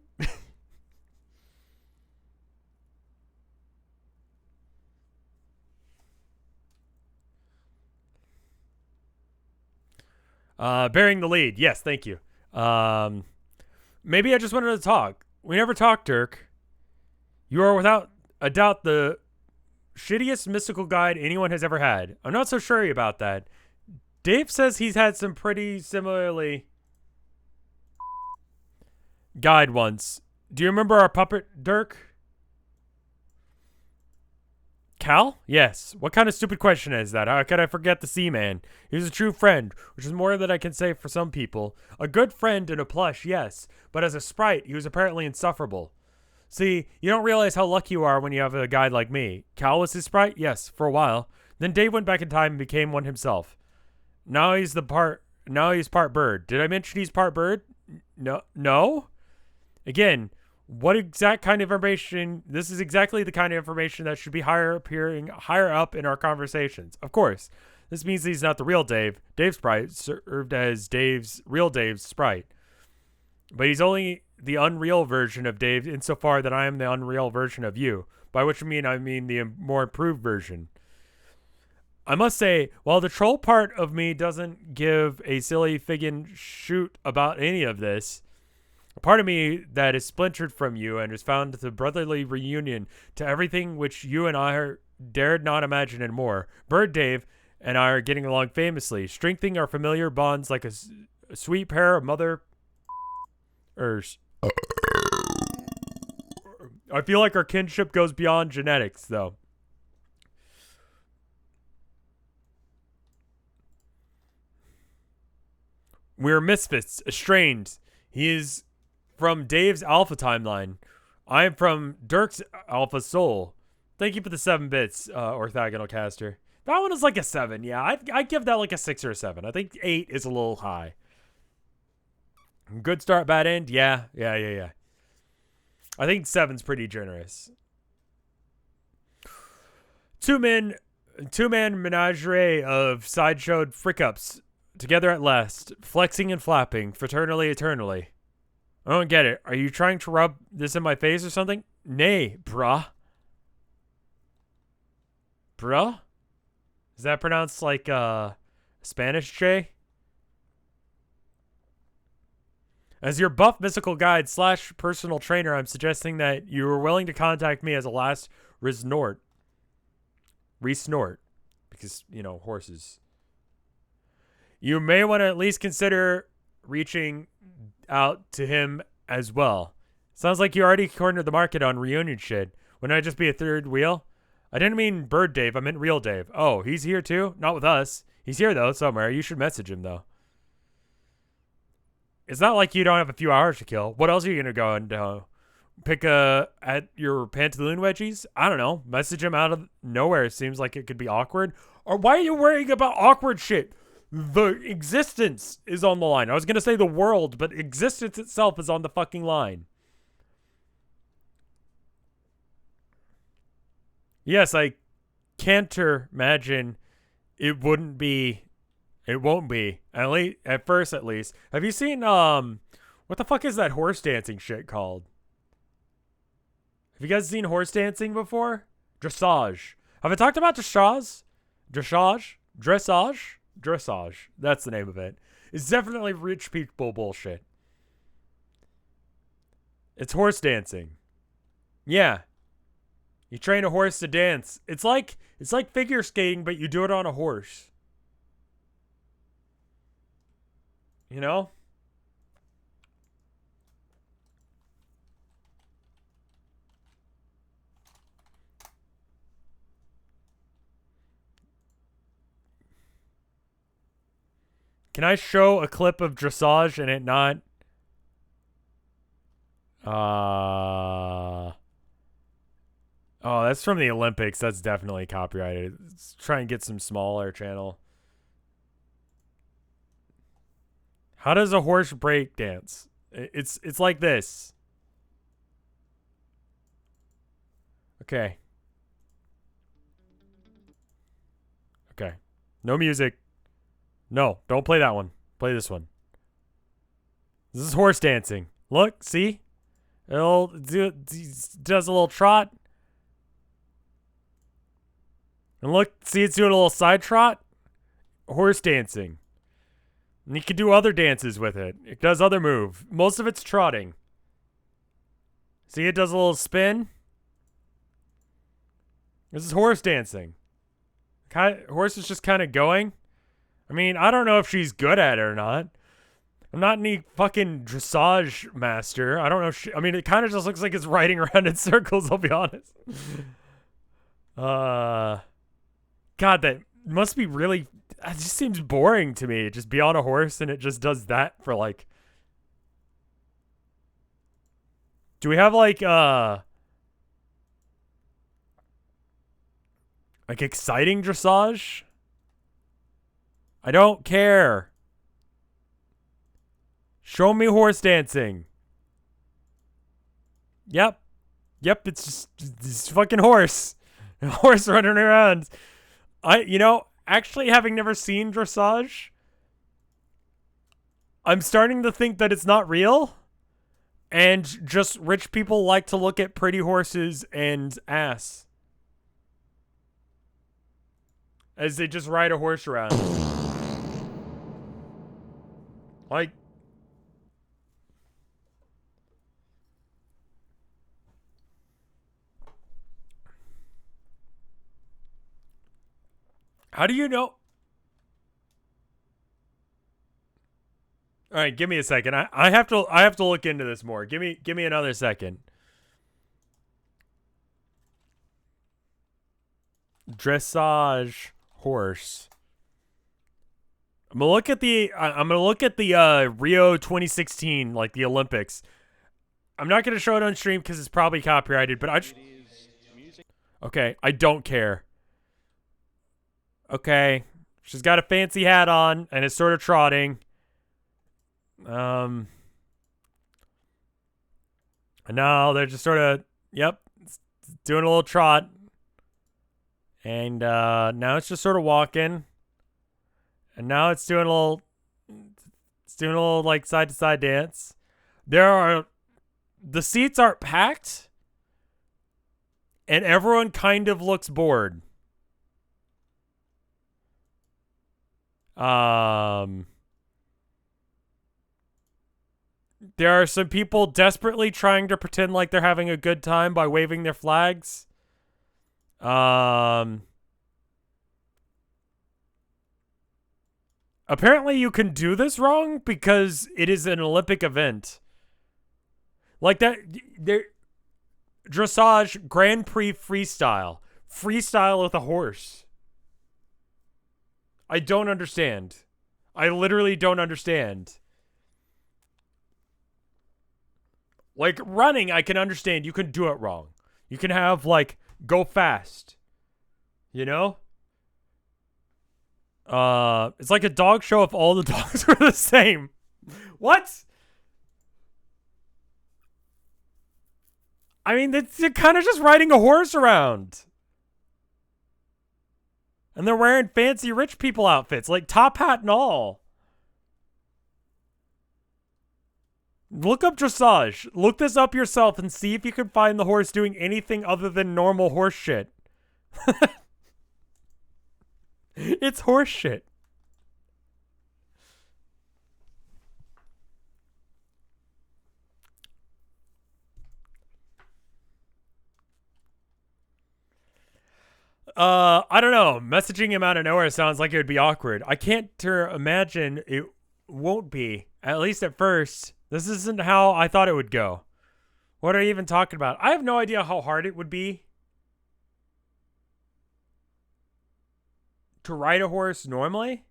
Bearing the lead. Yes, thank you. Maybe I just wanted to talk. We never talked, Dirk. You are without a doubt the shittiest mystical guide anyone has ever had. I'm not so sure about that. Dave says he's had some pretty similarly guide once. Do you remember our puppet, Dirk? Cal? Yes. What kind of stupid question is that? How could I forget the Seaman? He was a true friend, which is more than I can say for some people. A good friend and a plush, yes. But as a sprite, he was apparently insufferable. See, you don't realize how lucky you are when you have a guide like me. Cal was his sprite? Yes, for a while. Then Dave went back in time and became one himself. Now he's part bird. Did I mention he's part bird? No? Again, what exact kind of information? This is exactly the kind of information that should be appearing higher up in our conversations. Of course, This means he's not the real Dave. Dave's sprite served as Dave's sprite. But he's only the unreal version of Dave insofar that I am the unreal version of you. By which I mean the more improved version. I must say, while the troll part of me doesn't give a silly figgin' shoot about any of this, a part of me that is splintered from you and has found the brotherly reunion to everything which you and I dared not imagine and more. Bird Dave and I are getting along famously, strengthening our familiar bonds like a sweet pair of mother-ers. I feel like our kinship goes beyond genetics, though. We're misfits, estranged. He is from Dave's alpha timeline. I am from Dirk's alpha soul. Thank you for the 7 bits, orthogonal caster. That one is like a 7. Yeah, I'd give that like a 6 or a 7. I think 8 is a little high. Good start, bad end. Yeah. I think 7's pretty generous. Two-man menagerie of sideshowed frick-ups. Together at last, flexing and flapping, fraternally eternally. I don't get it. Are you trying to rub this in my face or something? Nay, bruh. Bruh? Is that pronounced like Spanish J? As your buff mystical guide / personal trainer, I'm suggesting that you are willing to contact me as a last resort. Resnort. Because, horses. You may want to at least consider reaching out to him as well. Sounds like you already cornered the market on reunion shit. Wouldn't I just be a third wheel? I didn't mean Bird Dave, I meant Real Dave. Oh, he's here too? Not with us. He's here though, somewhere. You should message him though. It's not like you don't have a few hours to kill. What else are you going to go and pick at your pantaloon wedgies? I don't know. Message him out of nowhere. It seems like it could be awkward. Or why are you worrying about awkward shit? The existence is on the line. I was going to say the world, but existence itself is on the fucking line. Yes, I can't imagine it wouldn't be. It won't be. At first, at least. Have you seen, what the fuck is that horse dancing shit called? Have you guys seen horse dancing before? Dressage. Have I talked about dressage? Dressage? Dressage? Dressage. That's the name of it. It's definitely rich people bullshit. It's horse dancing. Yeah. You train a horse to dance. It's like figure skating, but you do it on a horse. You know? Can I show a clip of dressage and it not? Oh, that's from the Olympics. That's definitely copyrighted. Let's try and get some smaller channel. How does a horse break dance? It's like this. Okay. Okay. No music. No, don't play that one. Play this one. This is horse dancing. Look, see? Does a little trot. And look, see it's doing a little side trot? Horse dancing. And you can do other dances with it. It does other moves. Most of it's trotting. See, it does a little spin. This is horse dancing. Horse is just kind of going. I mean, I don't know if she's good at it or not. I'm not any fucking dressage master. I don't know if I mean, it kind of just looks like it's riding around in circles, I'll be honest. God, that must be really... It just seems boring to me. Just be on a horse and it just does that for like... Do we have like exciting dressage? I don't care. Show me horse dancing. Yep, it's just this fucking horse. A horse running around. Actually, having never seen dressage, I'm starting to think that it's not real. And just rich people like to look at pretty horses and ass. As they just ride a horse around. Like, how do you know? All right, give me a second. I have to look into this more. Give me another second. Dressage horse. I'm gonna look at the Rio 2016, like the Olympics. I'm not gonna show it on stream because it's probably copyrighted, but okay, I don't care. Okay, she's got a fancy hat on and is sort of trotting. And now they're just sort of, yep, doing a little trot. And now it's just sort of walking. And now it's doing a little like side to side dance. The seats aren't packed. And everyone kind of looks bored. There are some people desperately trying to pretend like they're having a good time by waving their flags. Apparently you can do this wrong because it is an Olympic event. Like that, dressage Grand Prix freestyle. Freestyle with a horse. I don't understand. I literally don't understand. Like, running, I can understand. You can do it wrong. You can have, like, go fast. You know? It's like a dog show if all the dogs were the same. What? I mean, they're kind of just riding a horse around. And they're wearing fancy rich people outfits, like top hat and all. Look up dressage. Look this up yourself and see if you can find the horse doing anything other than normal horse shit. It's horse shit. I don't know. Messaging him out of nowhere sounds like it would be awkward. I can't imagine it won't be, at least at first. This isn't how I thought it would go. What are you even talking about? I have no idea how hard it would be to ride a horse normally.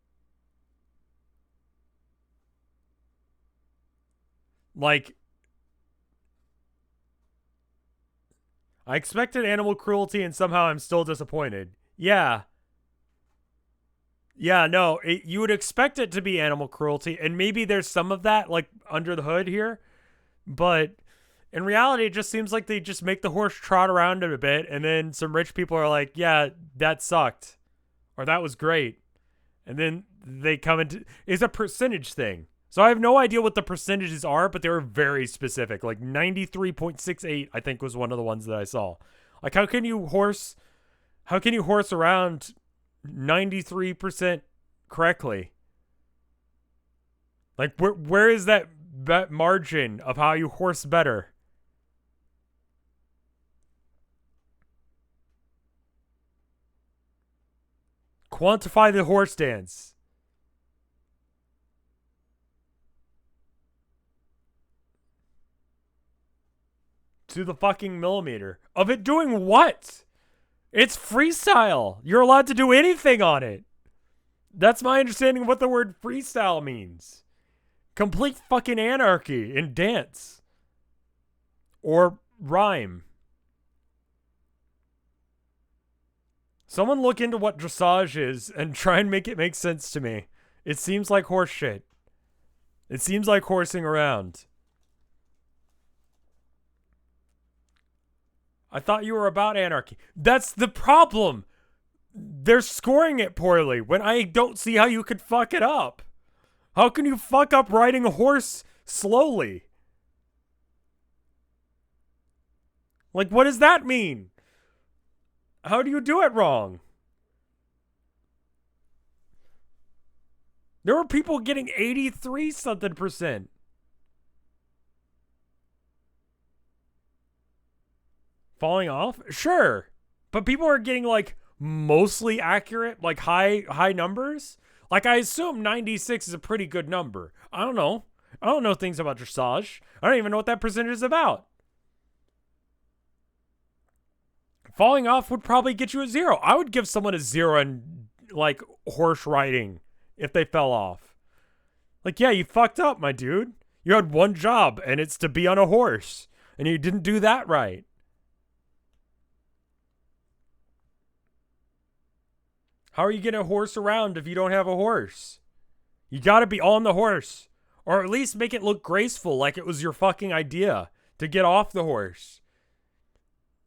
Like, I expected animal cruelty and somehow I'm still disappointed. Yeah. Yeah, no, you would expect it to be animal cruelty, and maybe there's some of that, like, under the hood here, but in reality, it just seems like they just make the horse trot around it a bit, and then some rich people are like, yeah, that sucked, or that was great, and then they come into, it's a percentage thing, so I have no idea what the percentages are, but they were very specific, like 93.68, I think was one of the ones that I saw. Like, how can you horse around 93% correctly? Like, where is that margin of how you horse better? Quantify the horse dance. To the fucking millimeter. Of it doing what? It's freestyle. You're allowed to do anything on it. That's my understanding of what the word freestyle means. Complete fucking anarchy in dance. Or rhyme. Someone look into what dressage is and try and make it make sense to me. It seems like horse shit. It seems like horsing around. I thought you were about anarchy. That's the problem. they're scoring it poorly when I don't see how you could fuck it up. How can you fuck up riding a horse slowly? Like, what does that mean? How do you do it wrong? There were people getting 83 something percent. Falling off? Sure. But people are getting like mostly accurate, like high numbers. Like I assume 96 is a pretty good number. I don't know. I don't know things about dressage. I don't even know what that percentage is about. Falling off would probably get you a 0. I would give someone a 0 in like horse riding if they fell off. Like, yeah, you fucked up, my dude. You had one job and it's to be on a horse and you didn't do that right. How are you getting a horse around if you don't have a horse? You gotta be on the horse. Or at least make it look graceful like it was your fucking idea to get off the horse.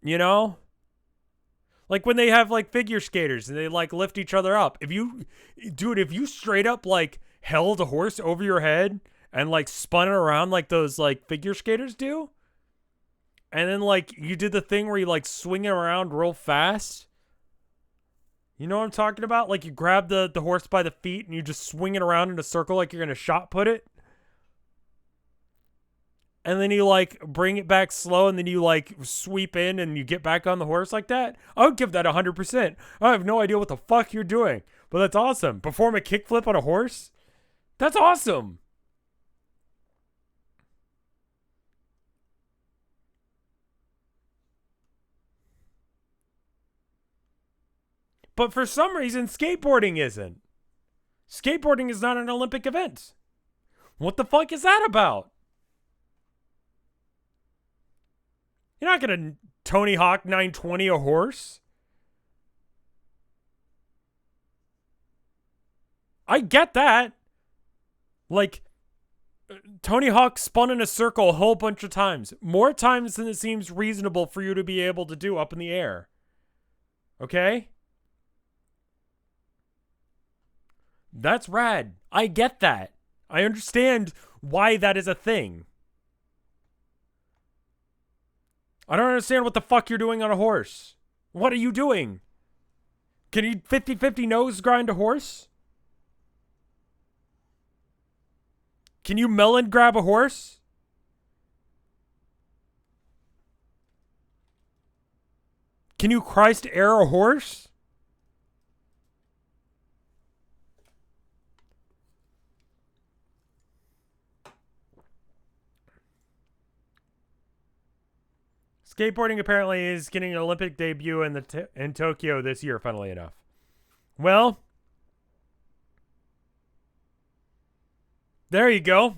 You know? Like when they have like figure skaters and they like lift each other up. If you straight up like held a horse over your head and like spun it around like those like figure skaters do, and then like you did the thing where you like swing it around real fast. You know what I'm talking about? Like you grab the horse by the feet and you just swing it around in a circle like you're gonna shot put it. And then you like bring it back slow and then you like sweep in and you get back on the horse like that. I would give that 100%. I have no idea what the fuck you're doing, but that's awesome. Perform a kickflip on a horse? That's awesome. But for some reason, skateboarding isn't. Skateboarding is not an Olympic event. What the fuck is that about? You're not gonna Tony Hawk 920 a horse. I get that. Like, Tony Hawk spun in a circle a whole bunch of times. More times than it seems reasonable for you to be able to do up in the air. Okay? That's rad. I get that. I understand why that is a thing. I don't understand what the fuck you're doing on a horse. What are you doing? Can you 50-50 nose grind a horse? Can you melon grab a horse? Can you Christ air a horse? Skateboarding apparently is getting an Olympic debut in Tokyo this year, funnily enough. Well, there you go.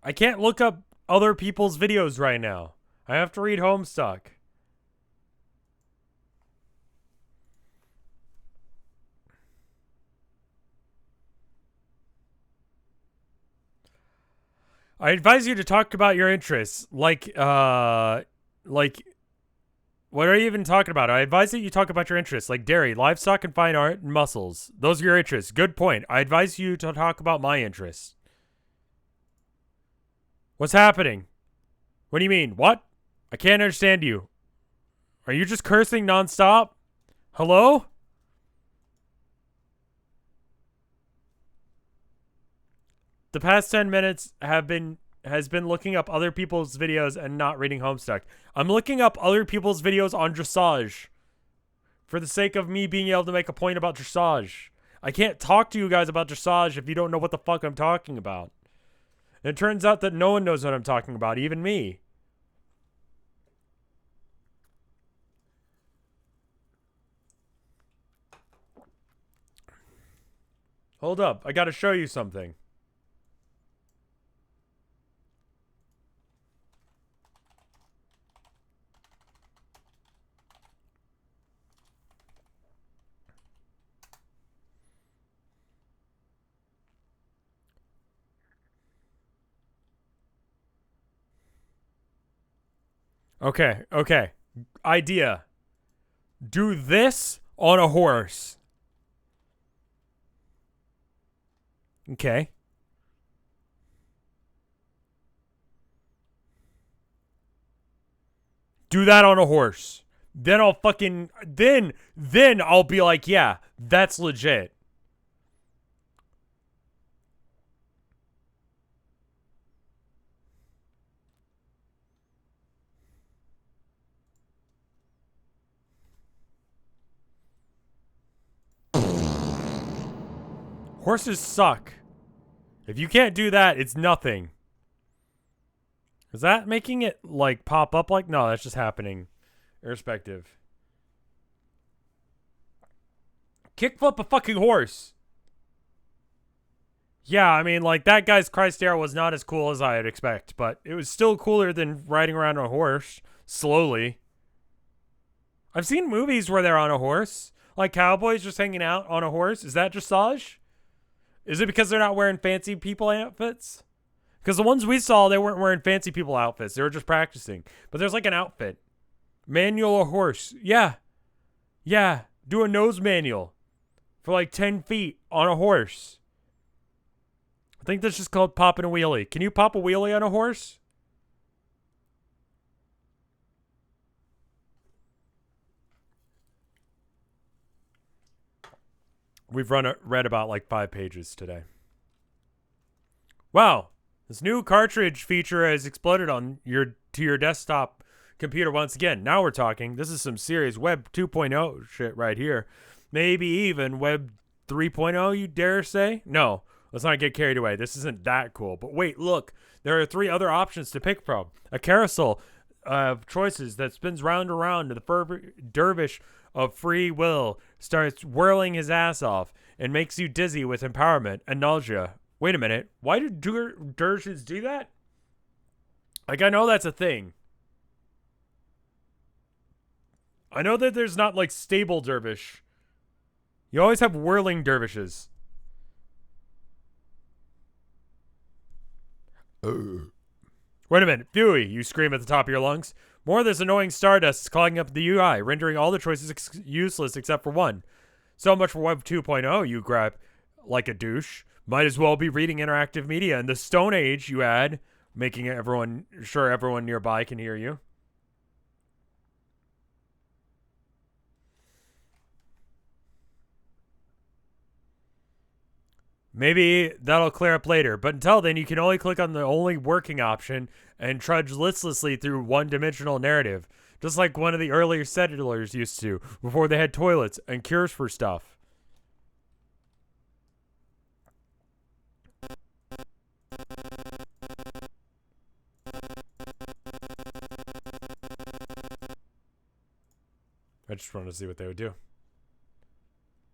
I can't look up other people's videos right now. I have to read Homestuck. I advise you to talk about your interests. Like, what are you even talking about? I advise that you talk about your interests, like dairy, livestock, and fine art, and muscles. Those are your interests. Good point. I advise you to talk about my interests. What's happening? What do you mean? What? I can't understand you. Are you just cursing nonstop? Hello? The past 10 minutes has been looking up other people's videos and not reading Homestuck. I'm looking up other people's videos on dressage for the sake of me being able to make a point about dressage. I can't talk to you guys about dressage if you don't know what the fuck I'm talking about. And it turns out that no one knows what I'm talking about, even me. Hold up, I gotta show you something. Okay, okay. Idea. Do this on a horse. Okay. Do that on a horse. Then I'll fucking then I'll be like, yeah, that's legit. Horses suck. If you can't do that, it's nothing. Is that making it like pop up like no, that's just happening. Irrespective. Kickflip a fucking horse. Yeah, I mean, like, that guy's Christ era was not as cool as I'd expect, but it was still cooler than riding around on a horse slowly. I've seen movies where they're on a horse, like cowboys just hanging out on a horse. Is that dressage? Is it because they're not wearing fancy people outfits? Because the ones we saw, they weren't wearing fancy people outfits. They were just practicing. But there's like an outfit. Manual or horse. Yeah. Yeah. Do a nose manual for like 10 feet on a horse. I think that's just called popping a wheelie. Can you pop a wheelie on a horse? We've read about like 5 pages today. Wow. This new cartridge feature has exploded on your desktop computer once again. Now we're talking. This is some serious Web 2.0 shit right here. Maybe even Web 3.0, you dare say? No. Let's not get carried away. This isn't that cool. But wait, look. There are 3 other options to pick from. A carousel of choices that spins round and round to the dervish of free will starts whirling his ass off and makes you dizzy with empowerment and nausea. Wait a minute. Why do dervishes do that? Like, I know that's a thing. I know that there's not, like, stable dervish. You always have whirling dervishes. Wait a minute. Phewy, you scream at the top of your lungs. More of this annoying stardust is clogging up the UI, rendering all the choices useless except for one. So much for Web 2.0, you grab like a douche. Might as well be reading interactive media. In the Stone Age, you add, making everyone nearby can hear you. Maybe that'll clear up later, but until then, you can only click on the only working option and trudge listlessly through one-dimensional narrative, just like one of the earlier settlers used to, before they had toilets and cures for stuff. I just wanted to see what they would do.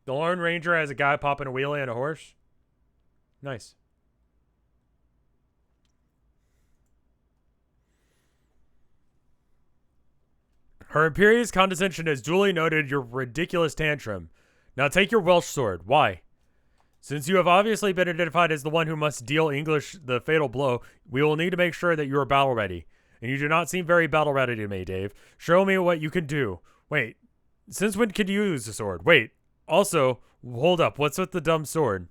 The Lone Ranger has a guy popping a wheelie on a horse. Nice. Her Imperious condescension has duly noted your ridiculous tantrum. Now take your Welsh sword. Why? Since you have obviously been identified as the one who must deal English the fatal blow, we will need to make sure that you are battle ready. And you do not seem very battle ready to me, Dave. Show me what you can do. Wait. Since when can you use the sword? Wait. Also, hold up. What's with the dumb sword?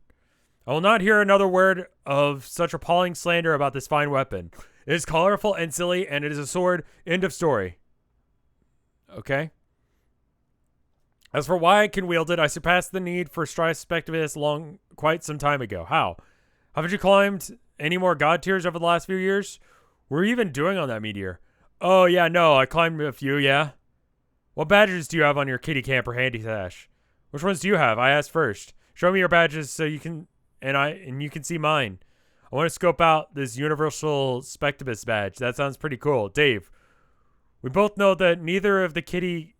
I will not hear another word of such appalling slander about this fine weapon. It is colorful and silly, and it is a sword. End of story. Okay. As for why I can wield it, I surpassed the need for strife-spectivous long quite some time ago. How? Haven't you climbed any more god tiers over the last few years? What are you even doing on that meteor? Oh, yeah, no, I climbed a few, yeah. What badges do you have on your kitty camper handy stash? Which ones do you have? I asked first. Show me your badges so you can... And you can see mine. I want to scope out this Universal Spectibus badge. That sounds pretty cool. Dave, we both know that neither of the kitty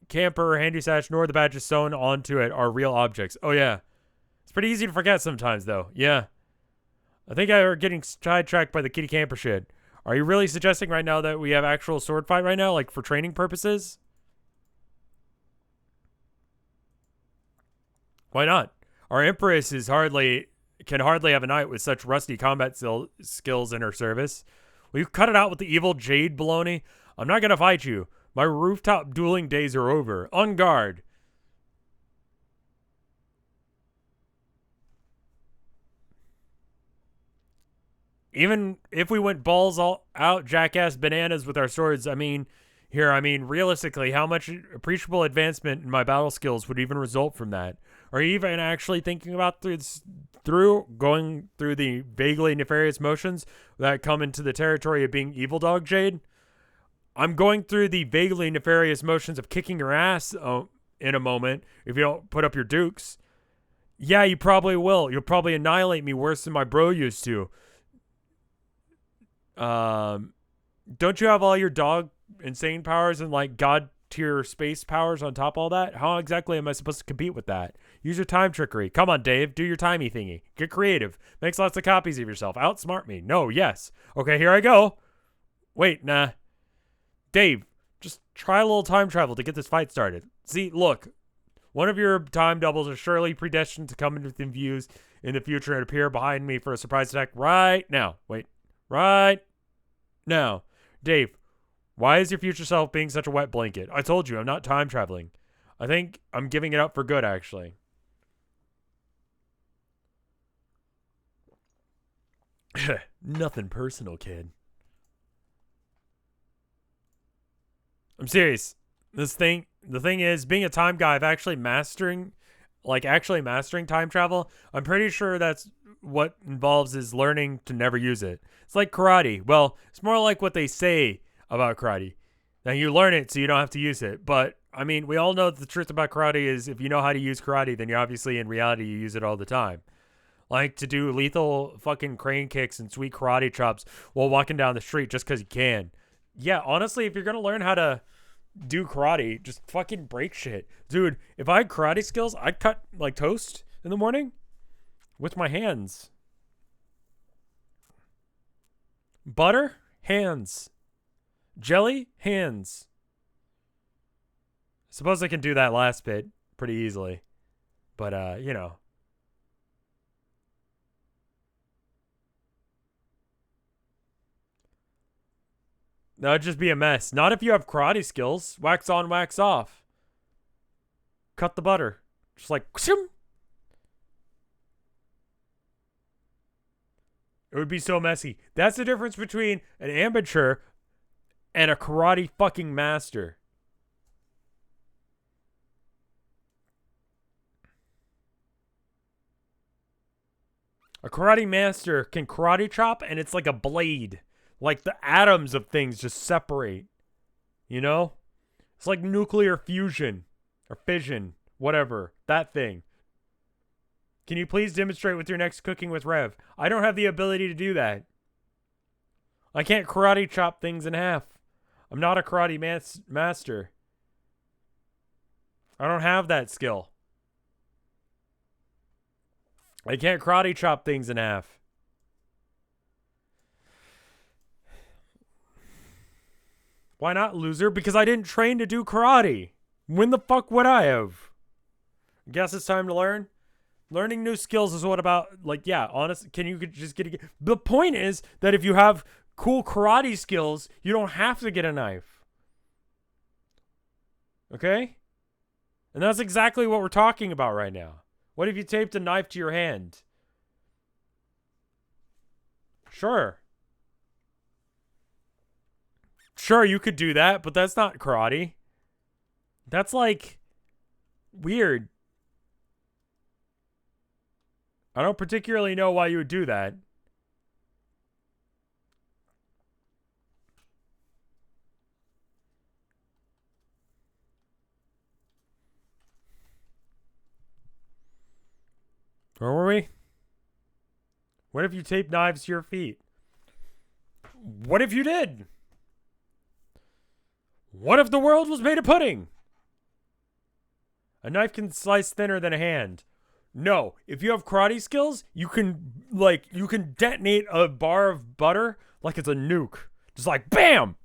camper handy stash nor the badges sewn onto it are real objects. Oh, yeah. It's pretty easy to forget sometimes, though. Yeah. I think I are getting sidetracked by the kitty camper shit. Are you really suggesting right now that we have actual sword fight right now, like for training purposes? Why not? Our Empress can hardly have a knight with such rusty combat skills in her service. Will you cut it out with the evil jade baloney? I'm not gonna fight you. My rooftop dueling days are over. On guard. Even if we went balls all out, jackass bananas with our swords, I mean, realistically, how much appreciable advancement in my battle skills would even result from that? Are you even actually thinking about going through the vaguely nefarious motions that come into the territory of being evil dog, Jade? I'm going through the vaguely nefarious motions of kicking your ass in a moment if you don't put up your dukes. Yeah, you probably will. You'll probably annihilate me worse than my bro used to. Don't you have all your dog insane powers and like god tier space powers on top of all that? How exactly am I supposed to compete with that? Use your time trickery. Come on, Dave. Do your timey thingy. Get creative. Makes lots of copies of yourself. Outsmart me. No, yes. Okay, here I go. Wait, nah. Dave, just try a little time travel to get this fight started. See, look. One of your time doubles are surely predestined to come into views in the future and appear behind me for a surprise attack right now. Wait. Right now. Dave, why is your future self being such a wet blanket? I told you, I'm not time traveling. I think I'm giving it up for good, actually. Nothing personal, kid. I'm serious. The thing is, being a time guy, actually mastering time travel, I'm pretty sure that's what involves is learning to never use it. It's like karate. Well, it's more like what they say about karate. Now you learn it so you don't have to use it. But I mean, we all know that the truth about karate is if you know how to use karate, then you obviously in reality you use it all the time. Like to do lethal fucking crane kicks and sweet karate chops while walking down the street just because you can. Yeah, honestly, if you're gonna learn how to do karate, just fucking break shit. Dude, if I had karate skills, I'd cut like toast in the morning with my hands. Butter, hands. Jelly, hands. I suppose I can do that last bit pretty easily. But, you know. That would just be a mess. Not if you have karate skills. Wax on, wax off. Cut the butter. Just like, it would be so messy. That's the difference between an amateur and a karate fucking master. A karate master can karate chop and it's like a blade. Like the atoms of things just separate. You know? It's like nuclear fusion or fission, whatever. That thing. Can you please demonstrate with your next cooking with Rev? I don't have the ability to do that. I can't karate chop things in half. I'm not a karate master. I don't have that skill. I can't karate chop things in half. Why not, loser? Because I didn't train to do karate. When the fuck would I have? Guess it's time to learn. Learning new skills is what about, like, yeah, honest. Can you just get a... The point is that if you have cool karate skills, you don't have to get a knife. Okay? And that's exactly what we're talking about right now. What if you taped a knife to your hand? Sure. Sure, you could do that, but that's not karate. That's like weird. I don't particularly know why you would do that. Where were we? What if you tape knives to your feet? What if you did? What if the world was made of pudding? A knife can slice thinner than a hand. No, if you have karate skills, you can detonate a bar of butter like it's a nuke. Just like BAM!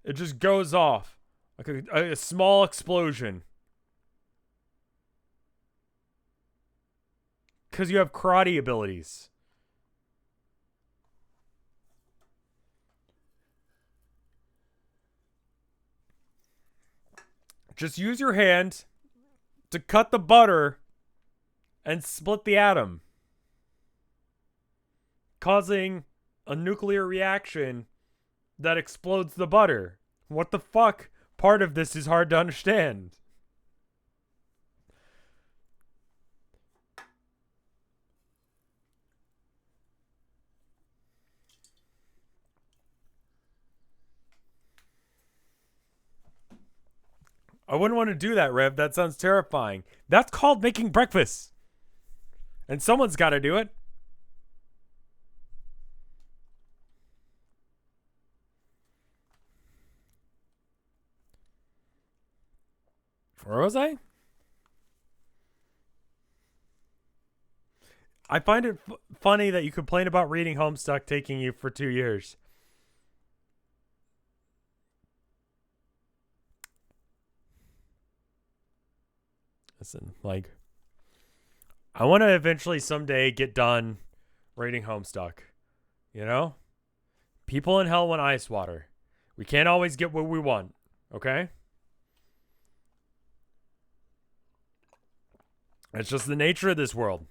It just goes off. Like a small explosion. Because you have karate abilities. Just use your hand to cut the butter and split the atom, causing a nuclear reaction that explodes the butter. What the fuck? Part of this is hard to understand. I wouldn't want to do that, Rev. That sounds terrifying. That's called making breakfast. And someone's got to do it. Where was I? I find it funny that you complain about reading Homestuck taking you for 2 years. Listen, like, I want to eventually someday get done reading Homestuck. You know? People in hell want ice water. We can't always get what we want. Okay? It's just the nature of this world.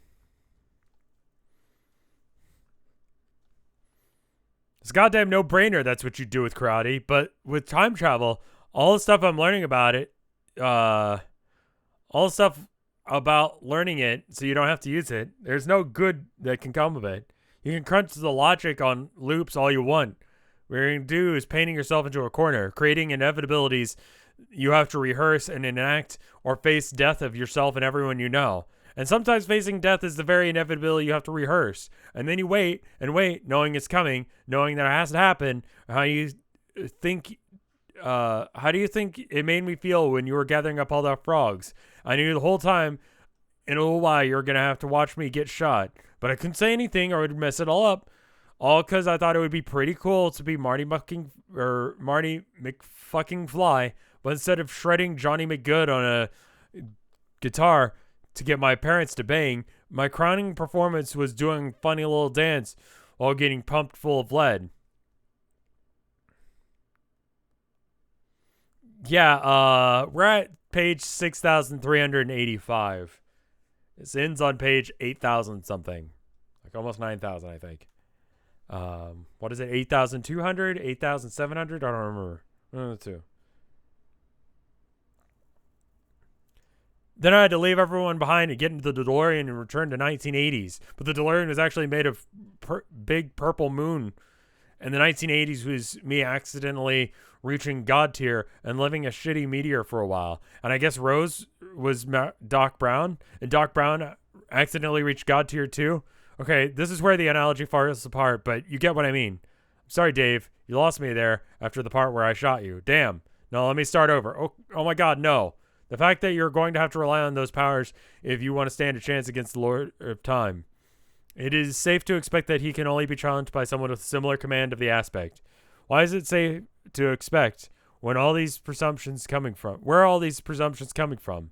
It's a goddamn no-brainer that's what you do with karate, but with time travel, all the stuff I'm learning about it, all the stuff about learning it so you don't have to use it, there's no good that can come of it. You can crunch the logic on loops all you want. What you're going to do is painting yourself into a corner, creating inevitabilities you have to rehearse and enact or face death of yourself and everyone you know. And sometimes facing death is the very inevitability you have to rehearse. And then you wait and wait, knowing it's coming, knowing that it has to happen. How do you think it made me feel when you were gathering up all the frogs? I knew the whole time in a little while you were going to have to watch me get shot. But I couldn't say anything or I'd mess it all up. All because I thought it would be pretty cool to be Marty McFucking Fly. But instead of shredding Johnny McGood on a guitar to get my parents to bang, my crowning performance was doing a funny little dance while getting pumped full of lead. Yeah, we're at page 6,385. This ends on page 8,000 something. Like almost 9,000, I think. What is it? 8,200? 8,700? I don't remember. One of the two. Then I had to leave everyone behind and get into the DeLorean and return to 1980s. But the DeLorean was actually made of big purple moon. And the 1980s was me accidentally reaching God tier and living a shitty meteor for a while. And I guess Rose was Doc Brown. And Doc Brown accidentally reached God tier too. Okay, this is where the analogy falls apart, but you get what I mean. I'm sorry, Dave. You lost me there after the part where I shot you. Damn. No, let me start over. Oh my God, no. The fact that you're going to have to rely on those powers if you want to stand a chance against the Lord of Time. It is safe to expect that he can only be challenged by someone with similar command of the aspect. Why is it safe to expect when all these presumptions coming from? Where are all these presumptions coming from?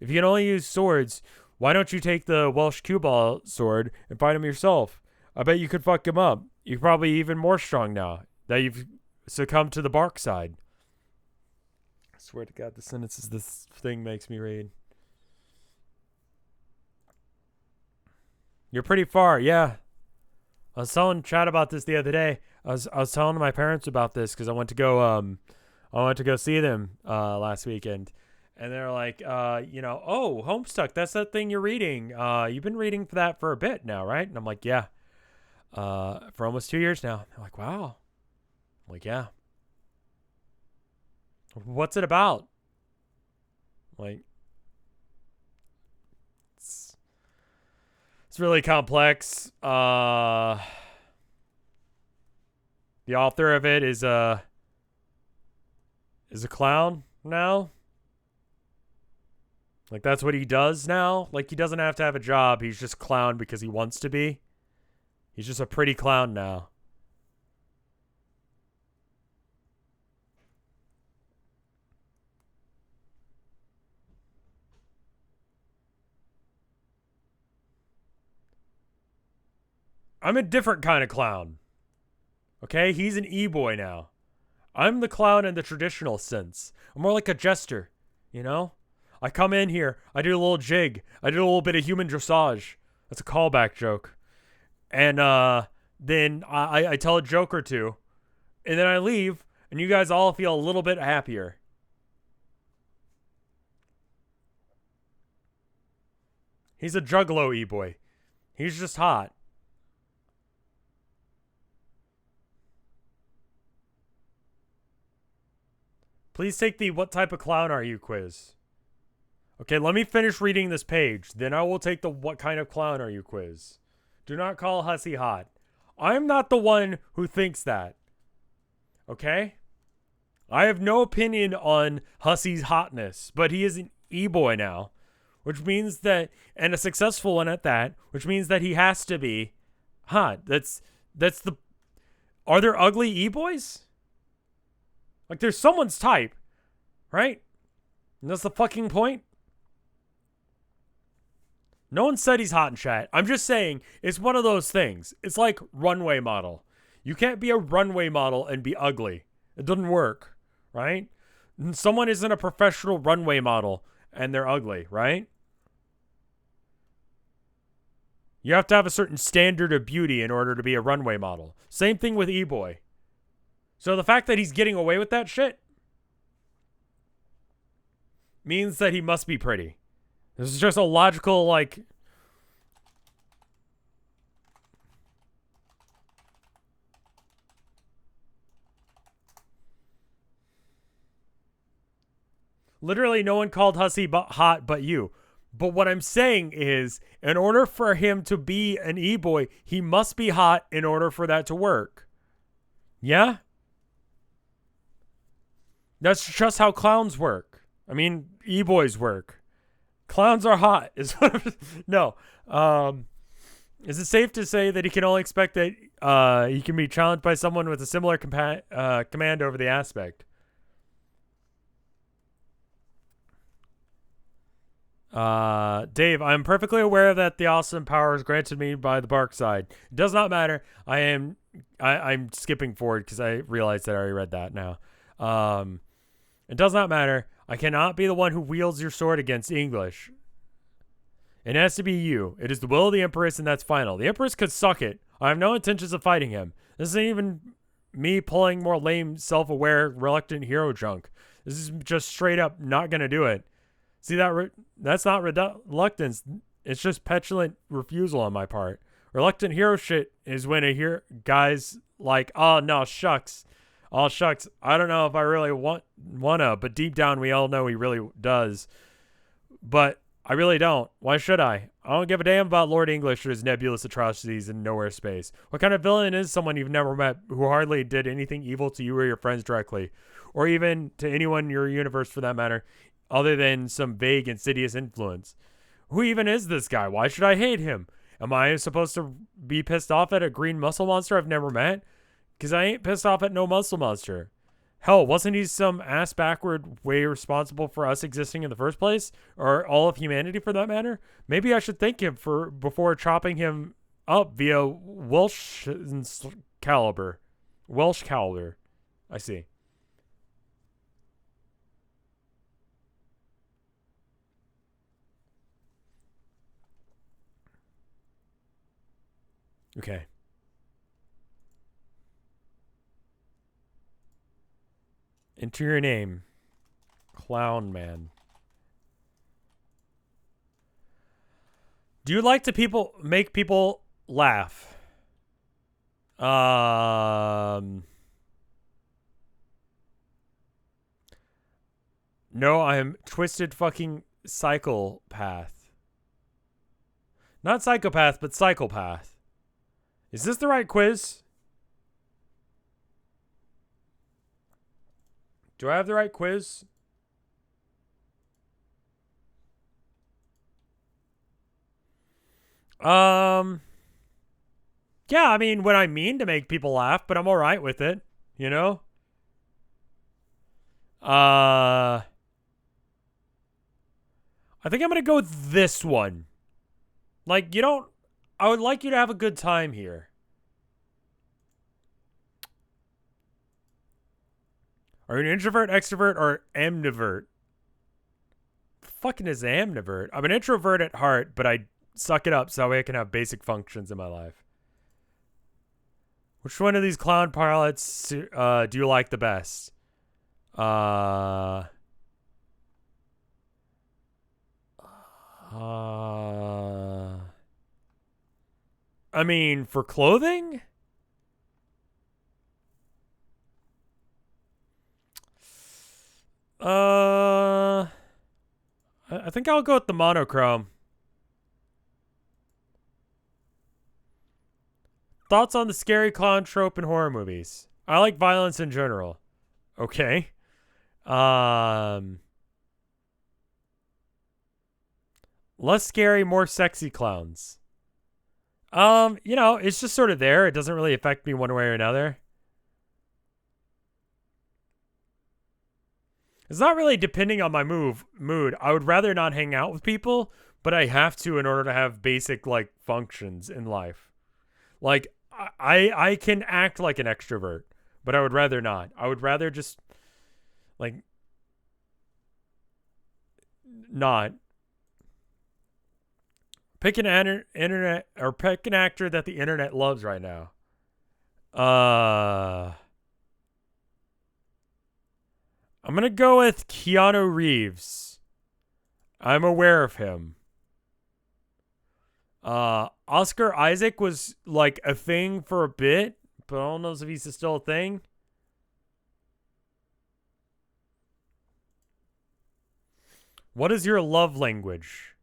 If you can only use swords, why don't you take the Welsh cue ball sword and fight him yourself? I bet you could fuck him up. You're probably even more strong now that you've succumbed to the bark side. I swear to God, the sentences this thing makes me read. You're pretty far, yeah. I was telling Chad about this the other day. I was telling my parents about this because I went to go see them last weekend, and they're like, oh, Homestuck, that's that thing you're reading. You've been reading for that for a bit now, right? And I'm like, yeah, for almost 2 years now. They're like, wow. I'm like, yeah. What's it about? Like, it's really complex. The author of it is a clown now. Like, that's what he does now. Like, he doesn't have to have a job. He's just clown because he wants to be. He's just a pretty clown now. I'm a different kind of clown. Okay? He's an e-boy now. I'm the clown in the traditional sense. I'm more like a jester. You know? I come in here, I do a little jig, I do a little bit of human dressage. That's a callback joke. And then I tell a joke or two, and then I leave, and you guys all feel a little bit happier. He's a juggalo e-boy. He's just hot. Please take the what type of clown are you quiz. Okay, let me finish reading this page. Then I will take the what kind of clown are you quiz. Do not call Hussy hot. I'm not the one who thinks that. Okay? I have no opinion on Hussy's hotness, but he is an e-boy now. Which means that, and a successful one at that, which means that he has to be hot. That's the, are there ugly e-boys? Like, there's someone's type, right? And that's the fucking point. No one said he's hot in chat. I'm just saying, it's one of those things. It's like runway model. You can't be a runway model and be ugly. It doesn't work, right? And someone isn't a professional runway model and they're ugly, right? You have to have a certain standard of beauty in order to be a runway model. Same thing with E-Boy. So the fact that he's getting away with that shit means that he must be pretty. This is just a logical, like... Literally, no one called Hussy hot but you. But what I'm saying is, in order for him to be an e-boy, he must be hot in order for that to work. Yeah? That's just how clowns work. I mean, e-boys work. Clowns are hot. Is what no. Is it safe to say that he can only expect that he can be challenged by someone with a similar command over the aspect? Dave, I'm perfectly aware that the awesome power is granted me by the Bark side. It does not matter. I'm skipping forward because I realized that I already read that now. It does not matter. I cannot be the one who wields your sword against English. It has to be you. It is the will of the Empress, and that's final. The Empress could suck it. I have no intentions of fighting him. This isn't even me pulling more lame, self-aware, reluctant hero junk. This is just straight up not gonna do it. See, that's not reluctance. It's just petulant refusal on my part. Reluctant hero shit is when I hear guys like, oh, no, shucks. Oh, shucks. I don't know if I really wanna, but deep down we all know he really does. But I really don't. Why should I? I don't give a damn about Lord English or his nebulous atrocities in nowhere space. What kind of villain is someone you've never met who hardly did anything evil to you or your friends directly? Or even to anyone in your universe for that matter, other than some vague, insidious influence? Who even is this guy? Why should I hate him? Am I supposed to be pissed off at a green muscle monster I've never met? Because I ain't pissed off at no muscle monster. Hell, wasn't he some ass-backward way responsible for us existing in the first place? Or all of humanity, for that matter? Maybe I should thank him before chopping him up via Welsh caliber. Welsh caliber. I see. Okay. Enter your name. Clown Man. Do you like to make people laugh? No, I'm twisted fucking psychopath. Not psychopath, but psychopath. Is this the right quiz? Do I have the right quiz? Yeah, I mean, when I mean to make people laugh, but I'm all right with it, you know? I think I'm going to go with this one. Like, I would like you to have a good time here. Are you an introvert, extrovert, or amnivert? fucking is an ambivert? I'm an introvert at heart, but I suck it up so that way I can have basic functions in my life. Which one of these clown pilots do you like the best? I mean, for clothing? I think I'll go with the monochrome. Thoughts on the scary clown trope in horror movies? I like violence in general. Okay. Less scary, more sexy clowns. It's just sort of there. It doesn't really affect me one way or another. It's not really depending on my mood. I would rather not hang out with people, but I have to in order to have basic like functions in life. Like I can act like an extrovert, but I would rather not. I would rather just like not pick an internet or pick an actor that the internet loves right now. I'm gonna go with Keanu Reeves. I'm aware of him. Oscar Isaac was like a thing for a bit, but I don't know if he's still a thing. What is your love language?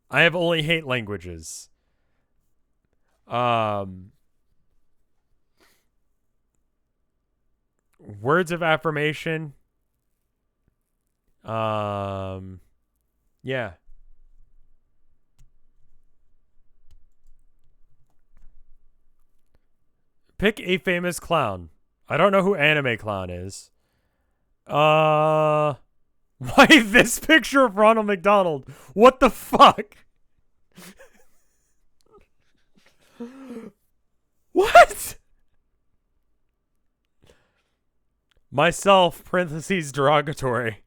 I have only hate languages. Words of affirmation. Yeah. Pick a famous clown. I don't know who anime clown is. Why this picture of Ronald McDonald? What the fuck? What? Myself, parentheses, derogatory.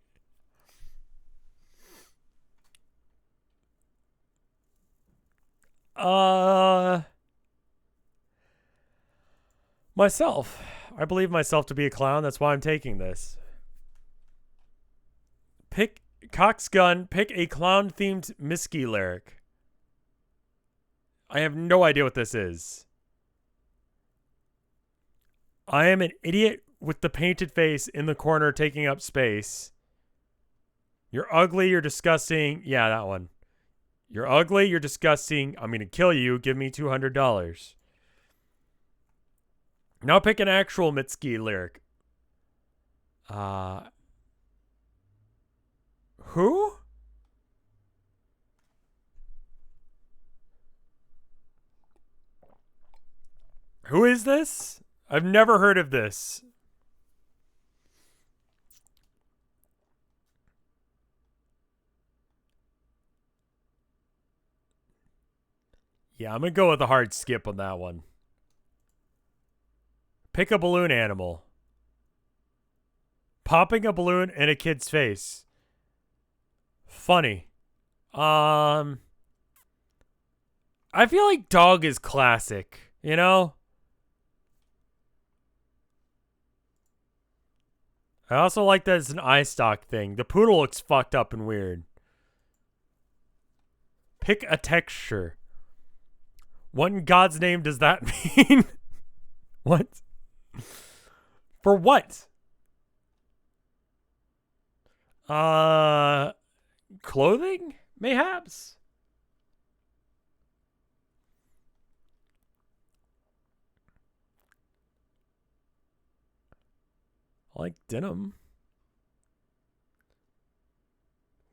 Myself. I believe myself to be a clown. That's why I'm taking this. Pick Cox Gun. Pick a clown-themed Misky lyric. I have no idea what this is. I am an idiot with the painted face in the corner taking up space. You're ugly. You're disgusting. Yeah, that one. You're ugly. You're disgusting. I'm going to kill you. Give me $200. Now pick an actual Mitski lyric. Who? Who is this? I've never heard of this. Yeah, I'm going to go with a hard skip on that one. Pick a balloon animal. Popping a balloon in a kid's face. Funny. I feel like dog is classic, you know? I also like that it's an eye stock thing. The poodle looks fucked up and weird. Pick a texture. What in God's name does that mean? What? For what? Clothing? Mayhaps? I like denim.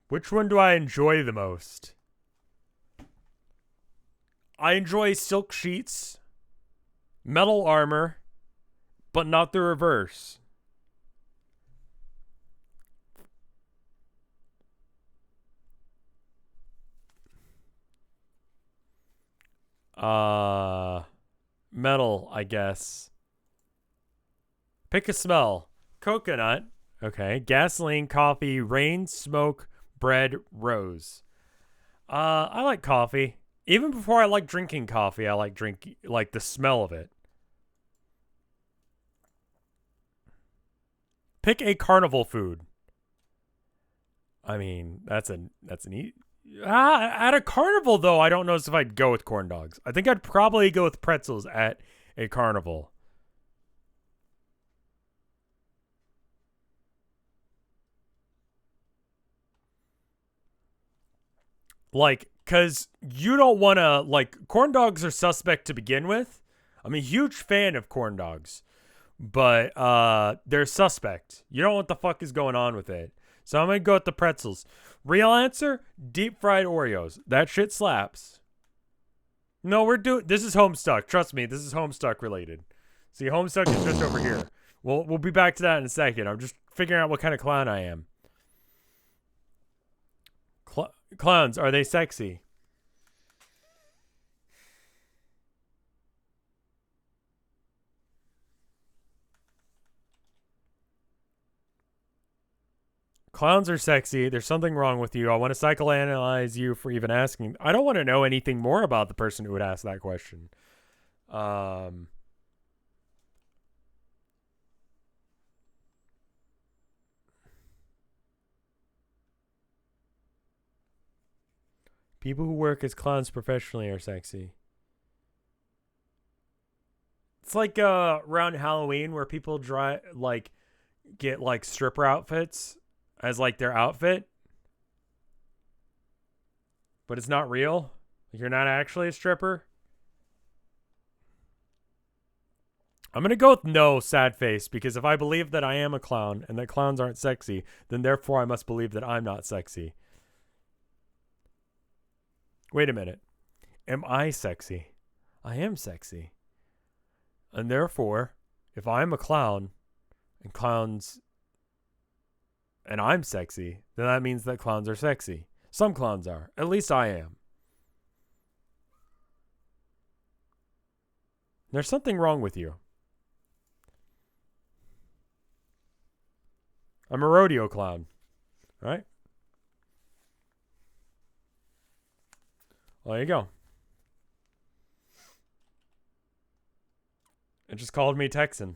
Which one do I enjoy the most? I enjoy silk sheets, metal armor, but not the reverse. Metal, I guess. Pick a smell. Coconut. Okay. Gasoline, coffee, rain, smoke, bread, rose. I like coffee. Even before I like drinking coffee, I like the smell of it. Pick a carnival food. I mean, that's an at a carnival though, I don't know if I'd go with corn dogs. I think I'd probably go with pretzels at a carnival. Like, cause you don't want to like corn dogs are suspect to begin with. I'm a huge fan of corn dogs, but they're suspect. You don't know what the fuck is going on with it. So I'm gonna go with the pretzels. Real answer: deep fried Oreos. That shit slaps. No, this is Homestuck. Trust me, this is Homestuck related. See, Homestuck is just over here. We'll be back to that in a second. I'm just figuring out what kind of clown I am. Clowns, are they sexy? Clowns are sexy. There's something wrong with you. I want to psychoanalyze you for even asking. I don't want to know anything more about the person who would ask that question. People who work as clowns professionally are sexy. It's like around Halloween where people get like stripper outfits as like their outfit, but it's not real. You're not actually a stripper. I'm gonna go with no, sad face, because if I believe that I am a clown and that clowns aren't sexy, then therefore I must believe that I'm not sexy. Wait a minute. Am I sexy? I am sexy. And therefore, if I'm a clown and I'm sexy, then that means that clowns are sexy. Some clowns are. At least I am. There's something wrong with you. I'm a rodeo clown. Right? Well, there you go. It just called me Texan.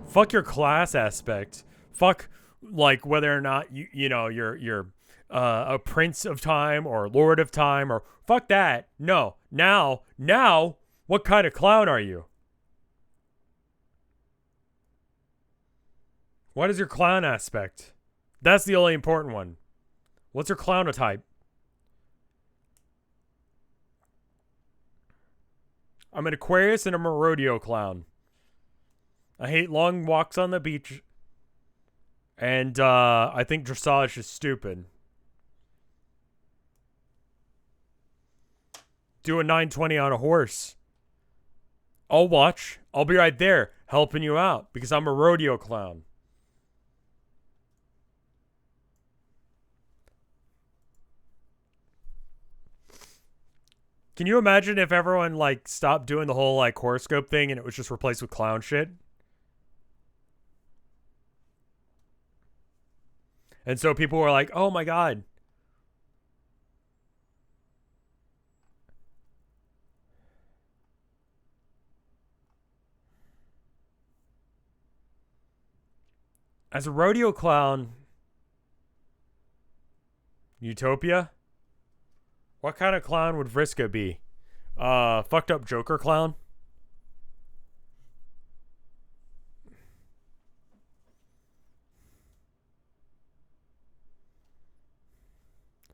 Fuck your class aspect. Fuck like whether or not you're a prince of time or lord of time or fuck that. No. Now, what kind of clown are you? What is your clown aspect? That's the only important one. What's your clownotype? I'm an Aquarius and I'm a rodeo clown. I hate long walks on the beach. And I think dressage is stupid. Do a 920 on a horse. I'll watch. I'll be right there helping you out because I'm a rodeo clown. Can you imagine if everyone like stopped doing the whole like horoscope thing and it was just replaced with clown shit? And so people were like, "Oh my god." As a rodeo clown, Utopia? What kind of clown would Vriska be? Fucked up Joker clown?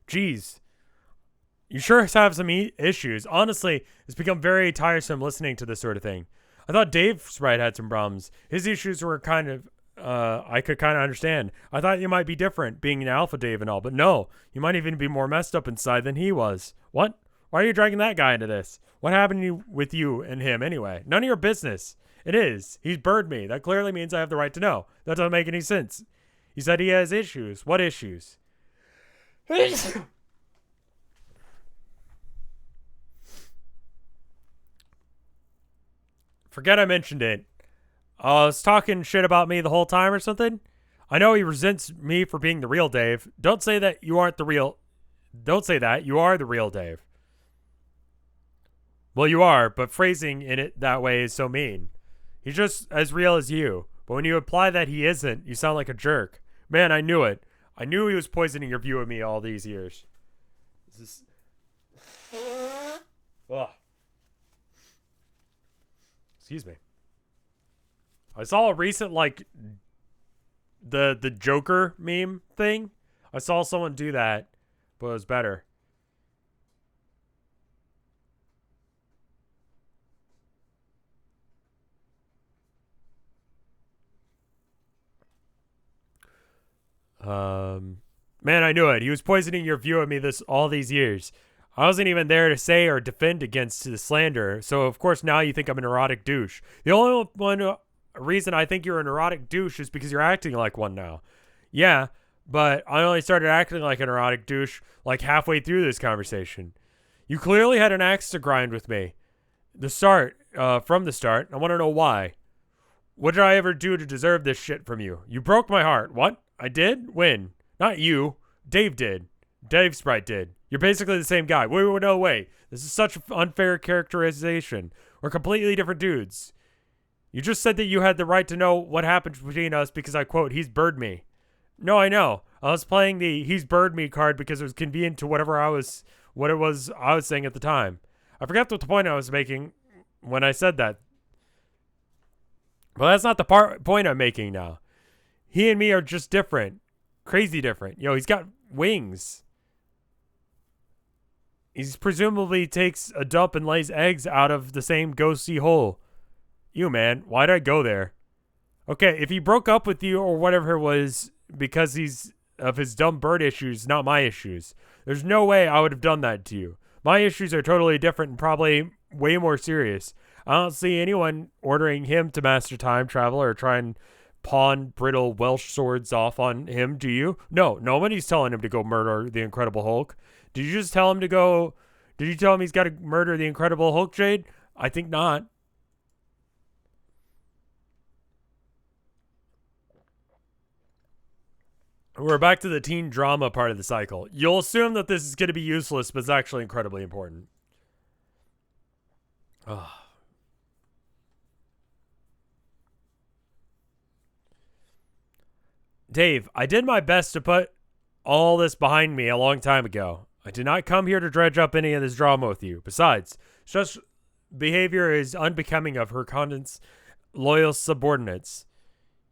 Jeez. You sure have some issues. Honestly, it's become very tiresome listening to this sort of thing. I thought Dave's right had some problems. His issues were kind of, I could kind of understand. I thought you might be different, being an alpha Dave and all, but no, you might even be more messed up inside than he was. What? Why are you dragging that guy into this? What happened with you and him anyway? None of your business. It is. He's bird me. That clearly means I have the right to know. That doesn't make any sense. He said he has issues. What issues? Forget I mentioned it. Was talking shit about me the whole time or something? I know he resents me for being the real Dave. Don't say that you aren't the real. Don't say that. You are the real Dave. Well, you are, but phrasing in it that way is so mean. He's just as real as you. But when you imply that he isn't, you sound like a jerk. Man, I knew it. I knew he was poisoning your view of me all these years. This is... Ugh. Excuse me. I saw a recent, like, the Joker meme thing. I saw someone do that, but it was better. Man, I knew it. He was poisoning your view of me all these years. I wasn't even there to say or defend against the slander, so of course now you think I'm a neurotic douche. The only reason I think you're a neurotic douche is because you're acting like one now. Yeah, but I only started acting like a neurotic douche like halfway through this conversation. You clearly had an axe to grind with me. From the start. I want to know why. What did I ever do to deserve this shit from you? You broke my heart. What? I did? When? Not you. Dave did. Dave Sprite did. You're basically the same guy. Wait, no way. This is such an unfair characterization. We're completely different dudes. You just said that you had the right to know what happened between us because I quote, he's bird me. No, I know. I was playing the he's bird me card because it was convenient to what it was I was saying at the time. I forgot what the point I was making when I said that. Well, that's not the point I'm making now. He and me are just different. Crazy different. Yo, he's got wings. He's presumably takes a dump and lays eggs out of the same ghosty hole. You, man, why'd I go there? Okay, if he broke up with you or whatever it was because he's of his dumb bird issues, not my issues. There's no way I would have done that to you. My issues are totally different and probably way more serious. I don't see anyone ordering him to master time travel or try and pawn brittle Welsh swords off on him, do you? No, nobody's telling him to go murder the Incredible Hulk. Did you just tell him to go... Did you tell him he's got to murder the Incredible Hulk, Jade? I think not. We're back to the teen drama part of the cycle. You'll assume that this is going to be useless, but it's actually incredibly important. Ugh. Dave, I did my best to put all this behind me a long time ago. I did not come here to dredge up any of this drama with you. Besides, such behavior is unbecoming of her constant's loyal subordinates.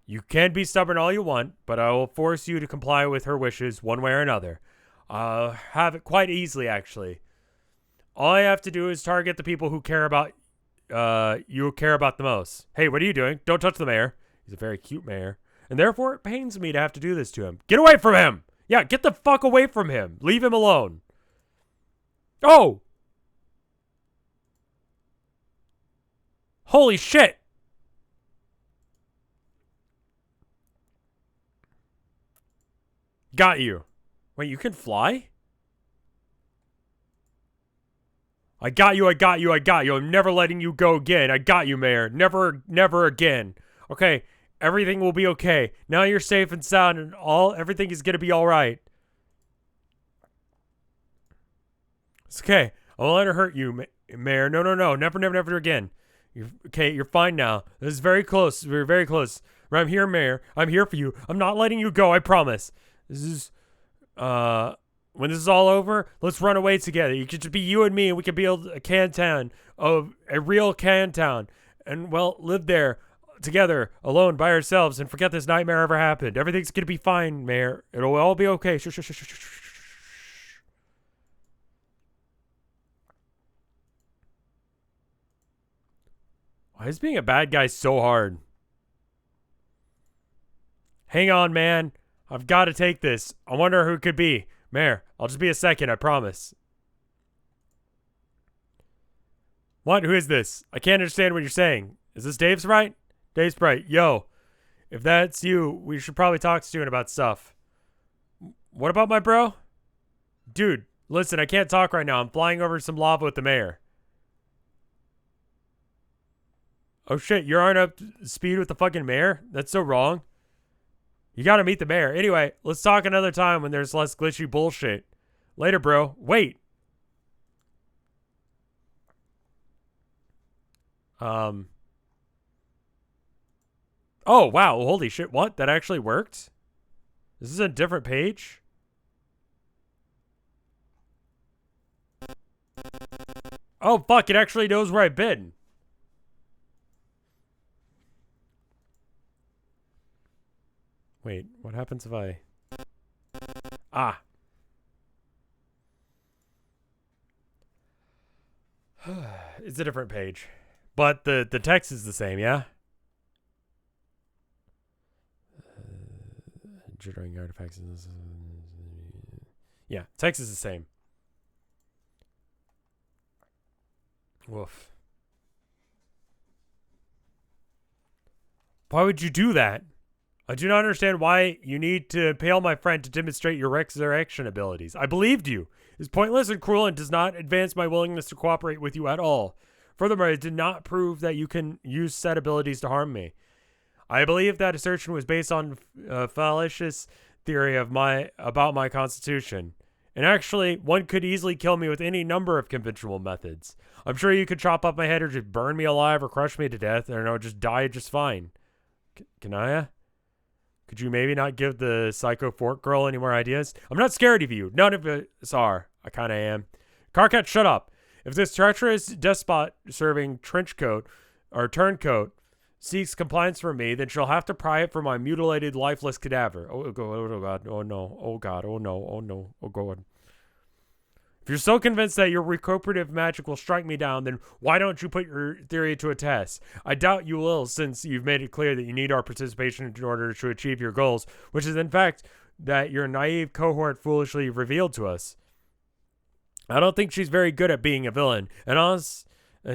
You can be stubborn all you want, but I will force you to comply with her wishes one way or another. I'll have it quite easily, actually. All I have to do is target the people who care about the most. Hey, what are you doing? Don't touch the mayor. He's a very cute mayor. And therefore, it pains me to have to do this to him. Get away from him! Yeah, get the fuck away from him. Leave him alone. Oh! Holy shit! Got you. Wait, you can fly? I got you. I'm never letting you go again. I got you, Mayor. Never again. Okay. Everything will be okay. Now you're safe and sound and everything is going to be all right. It's okay. I won't let her hurt you, Mayor. No. Never again. You're fine now. This is very close. We're very close. I'm here, Mayor. I'm here for you. I'm not letting you go. I promise. This is, when this is all over, let's run away together. You could just be you and me and we could build a Cantown, a real Cantown. And, well, live there. Together, alone, by ourselves, and forget this nightmare ever happened. Everything's gonna be fine, Mayor. It'll all be okay. Shh. Why is being a bad guy so hard? Hang on, man. I've got to take this. I wonder who it could be. Mayor, I'll just be a second, I promise. What? Who is this? I can't understand what you're saying. Is this Dave's right? Dave Sprite, yo, if that's you, we should probably talk soon about stuff. What about my bro? Dude, listen, I can't talk right now. I'm flying over some lava with the mayor. Oh shit, you aren't up to speed with the fucking mayor? That's so wrong. You gotta meet the mayor. Anyway, let's talk another time when there's less glitchy bullshit. Later, bro. Wait. Oh, wow. Holy shit. What? That actually worked? This is a different page? Oh, fuck. It actually knows where I've been. Wait, what happens if I... Ah. It's a different page. But the text is the same, yeah? Jittering artifacts. Yeah, text is the same. Woof. Why would you do that? I do not understand why you need to impale my friend to demonstrate your resurrection abilities. I believed you. It's pointless and cruel and does not advance my willingness to cooperate with you at all. Furthermore, it did not prove that you can use said abilities to harm me. I believe that assertion was based on a fallacious theory about my constitution. And actually, one could easily kill me with any number of conventional methods. I'm sure you could chop up my head or just burn me alive or crush me to death, and I would just die just fine. Kanaya? Could you maybe not give the Psycho Fork Girl any more ideas? I'm not scared of you. None of us are. I kind of am. Carcat, shut up. If this treacherous despot serving trenchcoat or turncoat seeks compliance from me, then she'll have to pry it from my mutilated, lifeless cadaver. Oh God, oh no, oh God, oh no, oh no, oh God. If you're so convinced that your recuperative magic will strike me down, then why don't you put your theory to a test? I doubt you will, since you've made it clear that you need our participation in order to achieve your goals, which is in fact that your naive cohort foolishly revealed to us. I don't think she's very good at being a villain, and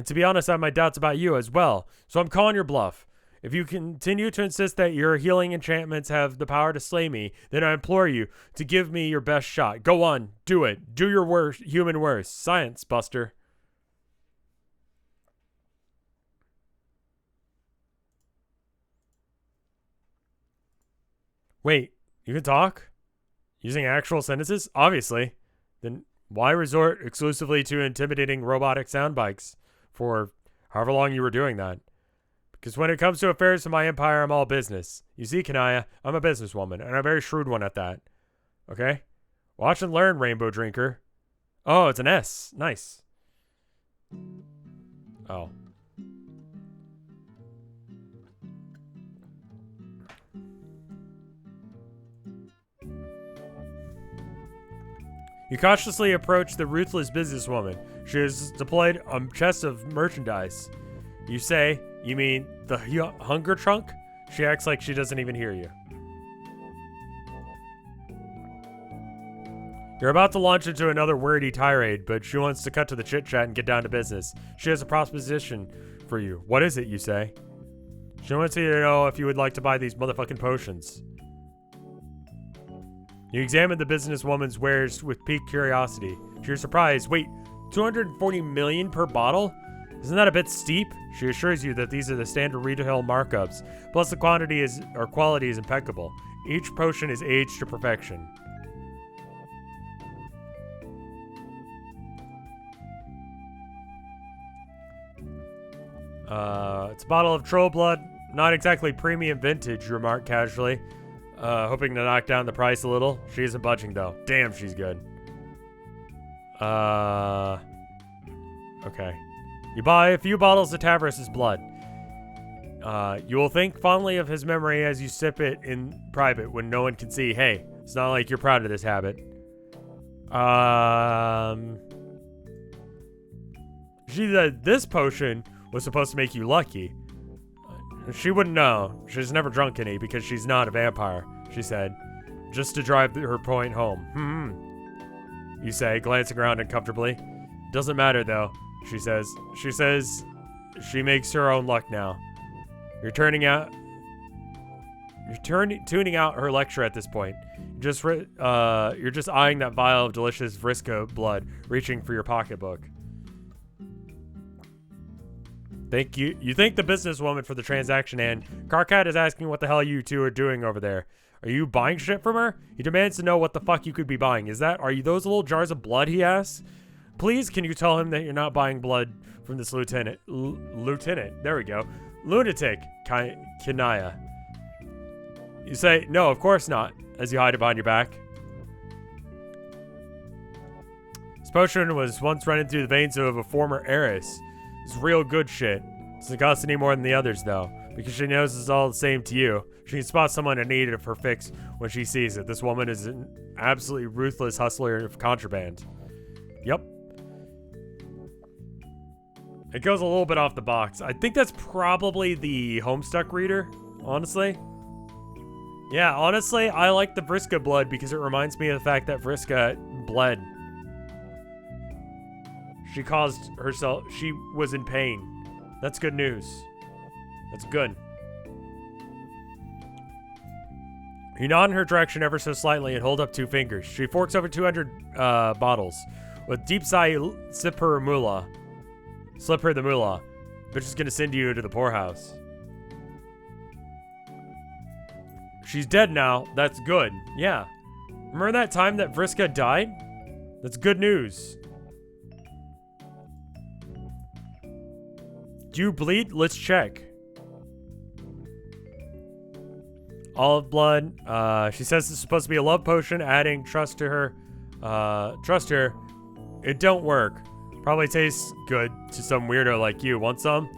to be honest, I have my doubts about you as well, so I'm calling your bluff. If you continue to insist that your healing enchantments have the power to slay me, then I implore you to give me your best shot. Go on, do it. Do your worst, human worst. Science, Buster. Wait, you can talk? Using actual sentences? Obviously. Then why resort exclusively to intimidating robotic sound bites for however long you were doing that? Because when it comes to affairs of my empire, I'm all business. You see, Kanaya, I'm a businesswoman, and a very shrewd one at that. Okay? Watch and learn, Rainbow Drinker. Oh, it's an S. Nice. Oh. You cautiously approach the ruthless businesswoman. She has deployed a chest of merchandise. You say, you mean the hunger trunk? She acts like she doesn't even hear you. You're about to launch into another wordy tirade, but she wants to cut to the chit-chat and get down to business. She has a proposition for you. What is it, you say? She wants you to know if you would like to buy these motherfucking potions. You examine the businesswoman's wares with piqued curiosity. To your surprise, wait, 240 million per bottle? Isn't that a bit steep? She assures you that these are the standard retail markups, plus the quality is impeccable. Each potion is aged to perfection. It's a bottle of troll blood. Not exactly premium vintage, you remark casually. Hoping to knock down the price a little. She isn't budging though. Damn, she's good. Okay. You buy a few bottles of Tavros' blood. You will think fondly of his memory as you sip it in private when no one can see. Hey, it's not like you're proud of this habit. She said this potion was supposed to make you lucky. She wouldn't know. She's never drunk any because she's not a vampire, she said, just to drive her point home. You say, glancing around uncomfortably. Doesn't matter though, she says. She says she makes her own luck now. You're tuning out her lecture at this point. You're just eyeing that vial of delicious Vrisco blood, reaching for your pocketbook. Thank you. You thank the businesswoman for the transaction, and Carcat is asking what the hell you two are doing over there. Are you buying shit from her? He demands to know what the fuck you could be buying. Are you those little jars of blood, he asks? Please, can you tell him that you're not buying blood from this lieutenant? Lieutenant, there we go. Lunatic, Kanaya. You say, no, of course not, as you hide it behind your back. This potion was once running through the veins of a former heiress. It's real good shit. Doesn't cost any more than the others, though, because she knows it's all the same to you. She can spot someone in need of her fix when she sees it. This woman is an absolutely ruthless hustler of contraband. Yep. It goes a little bit off the box. I think that's probably the Homestuck reader, honestly. Yeah, honestly, I like the Vriska blood because it reminds me of the fact that Vriska bled. She caused herself, she was in pain. That's good news. That's good. You nod in her direction ever so slightly and hold up 2 fingers. She forks over 200 bottles. With deep sigh, slip her the moolah. Bitch is gonna send you to the poorhouse. She's dead now. That's good. Yeah. Remember that time that Vriska died? That's good news. Do you bleed? Let's check. Olive blood. She says it's supposed to be a love potion, adding trust to her. Trust her. It don't work. Probably tastes good to some weirdo like you. Want some?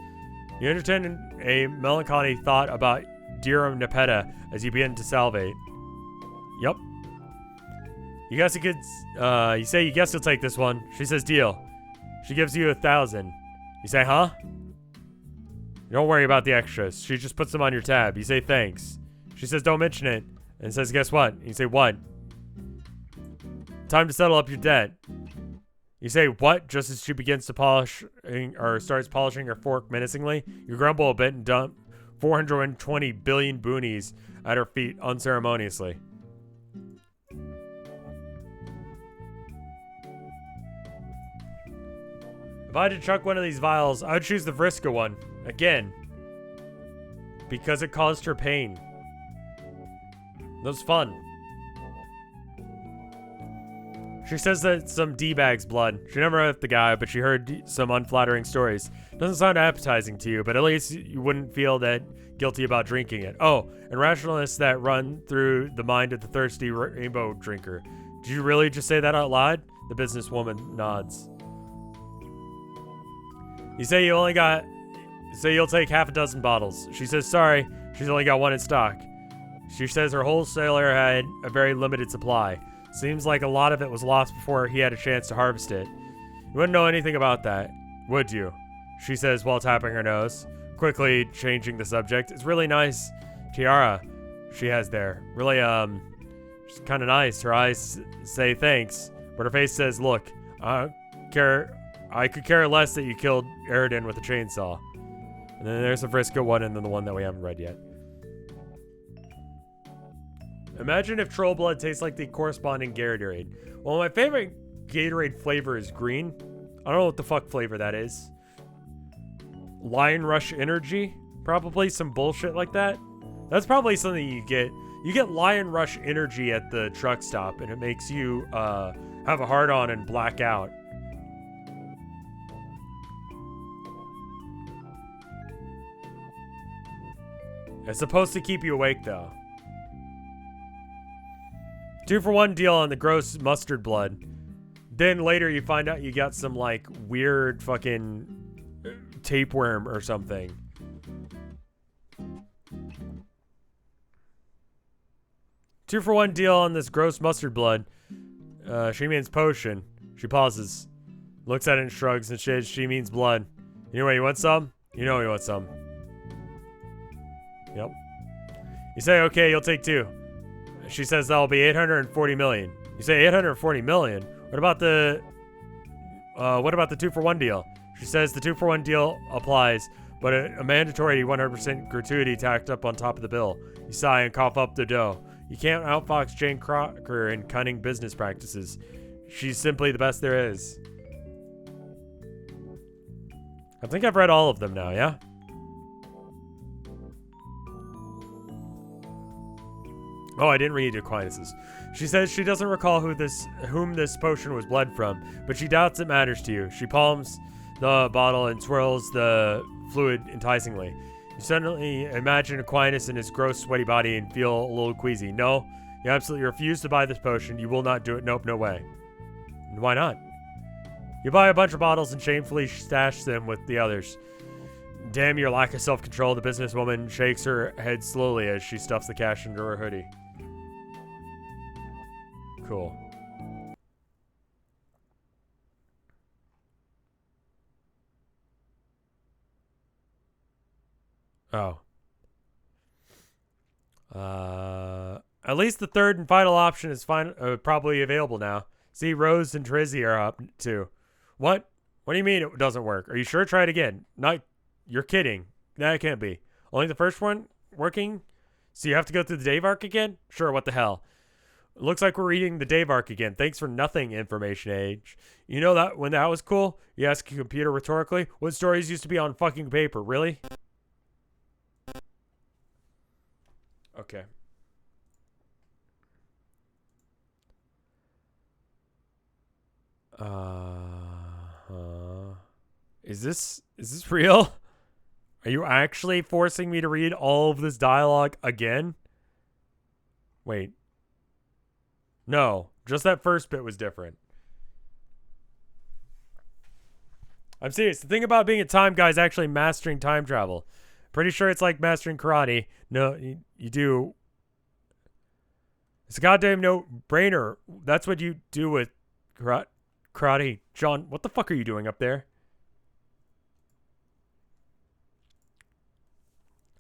You entertain a melancholy thought about Dirum Nepeta as you begin to salivate. Yep. You say you guess you'll take this one. She says deal. She gives you 1,000. You say, huh? Don't worry about the extras. She just puts them on your tab. You say thanks. She says don't mention it. And says guess what? You say what? Time to settle up your debt. You say what just as she begins to starts polishing her fork menacingly. You grumble a bit and dump 420 billion boonies at her feet unceremoniously. If I had to chuck one of these vials, I would choose the Vriska one. Again. Because it caused her pain. That was fun. She says that it's some D-bag's blood. She never met the guy, but she heard some unflattering stories. Doesn't sound appetizing to you, but at least you wouldn't feel that guilty about drinking it. Oh, and rationalists that run through the mind of the thirsty rainbow drinker. Did you really just say that out loud? The businesswoman nods. You say you'll take half a dozen bottles. She says sorry, she's only got one in stock. She says her wholesaler had a very limited supply. Seems like a lot of it was lost before he had a chance to harvest it. You wouldn't know anything about that, would you? She says while tapping her nose, quickly changing the subject. It's really nice tiara she has there. Really, she's kind of nice. Her eyes say thanks, but her face says, look, I could care less that you killed Eridan with a chainsaw. And then there's the Vriska one and then the one that we haven't read yet. Imagine if Troll Blood tastes like the corresponding Gatorade. Well, my favorite Gatorade flavor is green. I don't know what the fuck flavor that is. Lion Rush Energy? Probably some bullshit like that. That's probably something you get. You get Lion Rush Energy at the truck stop, and it makes you have a hard-on and black out. It's supposed to keep you awake, though. 2-for-1 deal on the gross mustard blood. Then later you find out you got some like weird fucking tapeworm or something. Two-for-1 deal on this gross mustard blood. She means potion. She pauses, looks at it and shrugs and says she means blood. Anyway, you want some? You know you want some. Yep. You say okay, you'll take 2. She says that'll be 840 million. You say 840 million? What about the 2-for-1 deal? She says the 2-for-1 deal applies, but a mandatory 100% gratuity tacked up on top of the bill. You sigh and cough up the dough. You can't outfox Jane Crocker in cunning business practices. She's simply the best there is. I think I've read all of them now, yeah? Oh, I didn't read Aquinas's. She says she doesn't recall whom this potion was bled from, but she doubts it matters to you. She palms the bottle and swirls the fluid enticingly. You suddenly imagine Aquinas in his gross, sweaty body and feel a little queasy. No, you absolutely refuse to buy this potion. You will not do it. Nope, no way. Why not? You buy a bunch of bottles and shamefully stash them with the others. Damn your lack of self-control. The businesswoman shakes her head slowly as she stuffs the cash into her hoodie. Cool. Oh. At least the third and final option is probably available now. See, Rose and Trizzy are up too. What? What do you mean it doesn't work? Are you sure? Try it again. You're kidding. That can't be. Only the first one working? So you have to go through the Dave arc again? Sure, what the hell. Looks like we're reading the Dave arc again. Thanks for nothing, Information Age. You know that when that was cool? You ask a computer rhetorically, what stories used to be on fucking paper? Really? Okay. Is this real? Are you actually forcing me to read all of this dialogue again? Wait. No, just that first bit was different. I'm serious. The thing about being a time guy is actually mastering time travel. Pretty sure it's like mastering karate. No, you do. It's a goddamn no-brainer. That's what you do with karate. John, what the fuck are you doing up there?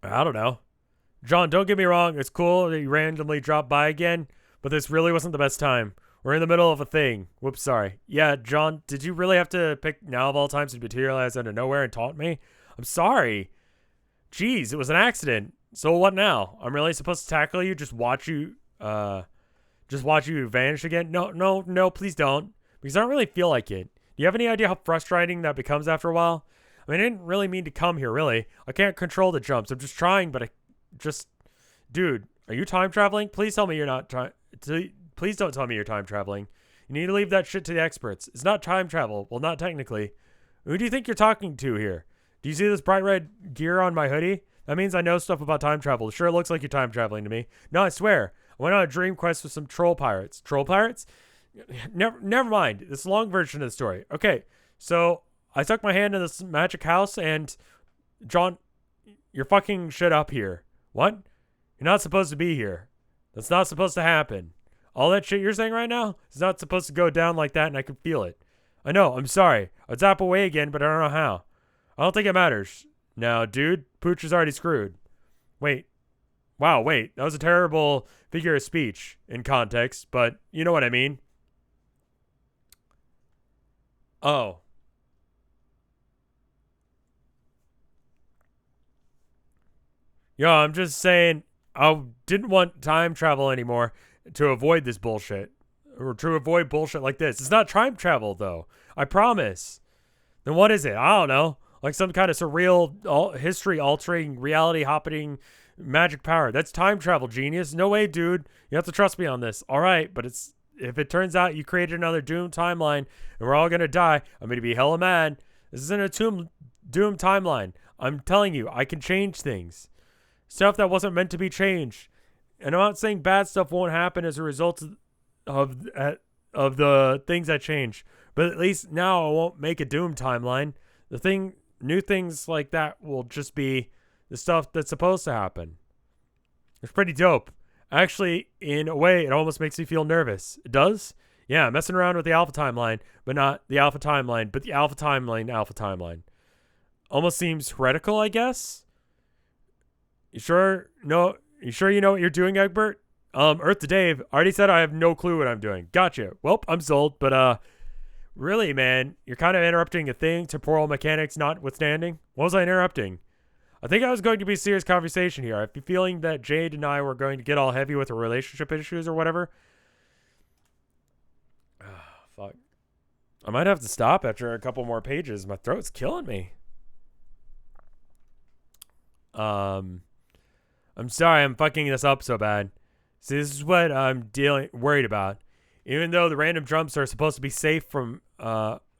I don't know. John, don't get me wrong. It's cool that you randomly dropped by again, but this really wasn't the best time. We're in the middle of a thing. Whoops, sorry. Yeah, John, did you really have to pick now of all times to materialize out of nowhere and taunt me? I'm sorry. Jeez, it was an accident. So what now? I'm really supposed to tackle you? Just watch you vanish again? No, please don't. Because I don't really feel like it. Do you have any idea how frustrating that becomes after a while? I mean, I didn't really mean to come here, really. I can't control the jumps. I'm just trying, but Dude, are you time traveling? Please tell me you're not trying. Please don't tell me you're time traveling. You need to leave that shit to the experts. It's not time travel. Well, not technically. Who do you think you're talking to here? Do you see this bright red gear on my hoodie? That means I know stuff about time travel. Sure, it looks like you're time traveling to me. No, I swear. I went on a dream quest with some troll pirates. Troll pirates? Never mind. It's a long version of the story. Okay, so I stuck my hand in this magic house and... John, you're fucking shit up here. What? You're not supposed to be here. That's not supposed to happen. All that shit you're saying right now is not supposed to go down like that, and I can feel it. I know, I'm sorry. I'd zap away again, but I don't know how. I don't think it matters. Now, dude, Pooch is already screwed. Wait. Wow, wait. That was a terrible figure of speech in context, but you know what I mean. Oh. Yo, I'm just saying I didn't want time travel anymore to avoid this bullshit. Or to avoid bullshit like this. It's not time travel, though. I promise. Then what is it? I don't know. Like some kind of surreal, history-altering, reality-hopping magic power. That's time travel, genius. No way, dude. You have to trust me on this. All right, but if it turns out you created another Doom timeline and we're all going to die, I'm going to be hella mad. This isn't a Doom timeline. I'm telling you, I can change things. Stuff that wasn't meant to be changed. And I'm not saying bad stuff won't happen as a result of the things that change. But at least now I won't make a Doom timeline. New things like that will just be the stuff that's supposed to happen. It's pretty dope. Actually, in a way, it almost makes me feel nervous. It does? Yeah, messing around with the alpha timeline, but not the alpha timeline, but the alpha timeline. Almost seems heretical, I guess? You sure? No. You sure you know what you're doing, Egbert? Earth to Dave. I already said I have no clue what I'm doing. Gotcha. Well, I'm sold, but really, man, you're kind of interrupting a thing, temporal mechanics notwithstanding. What was I interrupting? I think I was going to be a serious conversation here. I have a feeling that Jade and I were going to get all heavy with our relationship issues or whatever. Fuck. I might have to stop after a couple more pages. My throat's killing me. I'm sorry I'm fucking this up so bad. See, this is what I'm worried about. Even though the random jumps are supposed to be safe from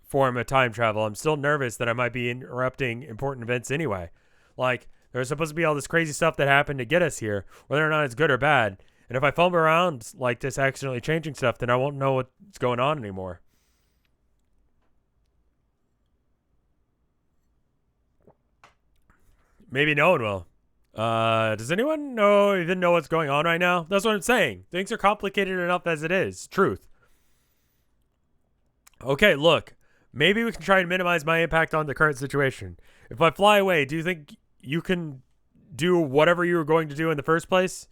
form of time travel, I'm still nervous that I might be interrupting important events anyway. Like, there's supposed to be all this crazy stuff that happened to get us here, whether or not it's good or bad. And if I fumble around like this accidentally changing stuff, then I won't know what's going on anymore. Maybe no one will. Does anyone even know what's going on right now? That's what I'm saying. Things are complicated enough as it is. Truth. Okay, look. Maybe we can try and minimize my impact on the current situation. If I fly away, do you think you can do whatever you were going to do in the first place?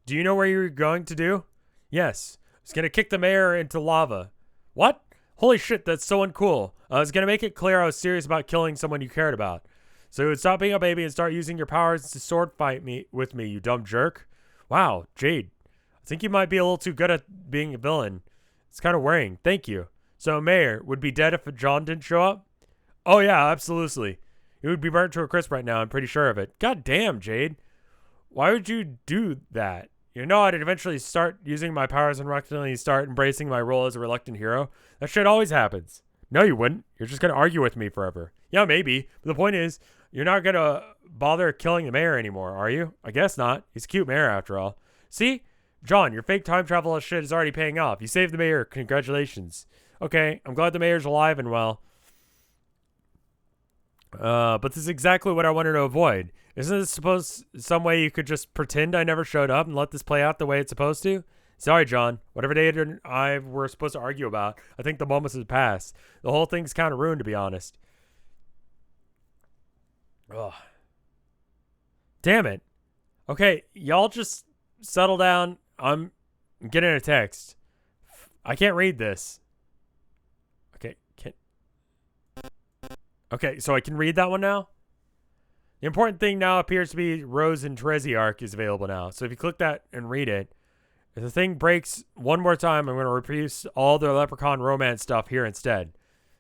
Do you know where you're going to do? Yes. I was going to kick the mayor into lava. What? Holy shit, that's so uncool. I was going to make it clear I was serious about killing someone you cared about. So you would stop being a baby and start using your powers to sword fight with me, you dumb jerk. Wow, Jade. I think you might be a little too good at being a villain. It's kind of worrying. Thank you. So Mayor would be dead if John didn't show up? Oh yeah, absolutely. He would be burnt to a crisp right now, I'm pretty sure of it. God damn, Jade. Why would you do that? You know I'd eventually start using my powers and reluctantly start embracing my role as a reluctant hero? That shit always happens. No, you wouldn't. You're just going to argue with me forever. Yeah, maybe. But the point is, you're not going to bother killing the mayor anymore, are you? I guess not. He's a cute mayor after all. See? John, your fake time travel shit is already paying off. You saved the mayor. Congratulations. Okay, I'm glad the mayor's alive and well. But this is exactly what I wanted to avoid. Isn't this supposed some way you could just pretend I never showed up and let this play out the way it's supposed to? Sorry, John. Whatever Data and I were supposed to argue about, I think the moment has passed. The whole thing's kind of ruined, to be honest. Ugh. Damn it. Okay, y'all just settle down. I'm getting a text. I can't read this. Okay, so I can read that one now? The important thing now appears to be Rose and Trezzy is available now. So if you click that and read it, if the thing breaks one more time, I'm going to reproduce all the Leprechaun romance stuff here instead.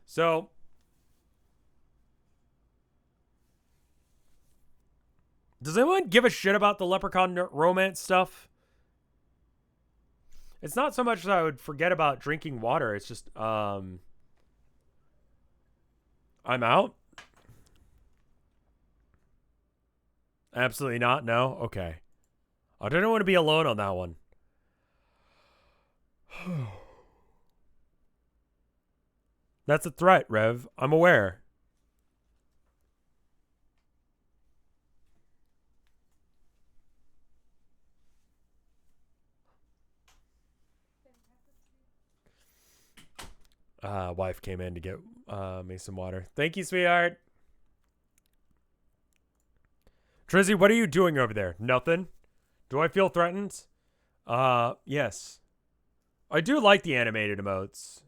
So, does anyone give a shit about the Leprechaun romance stuff? It's not so much that I would forget about drinking water. It's just, I'm out. Absolutely not. No. Okay. I don't want to be alone on that one. That's a threat, Rev. I'm aware. Wife came in to get me some water. Thank you, sweetheart. Trizzy, what are you doing over there? Nothing. Do I feel threatened? Yes. I do like the animated emotes.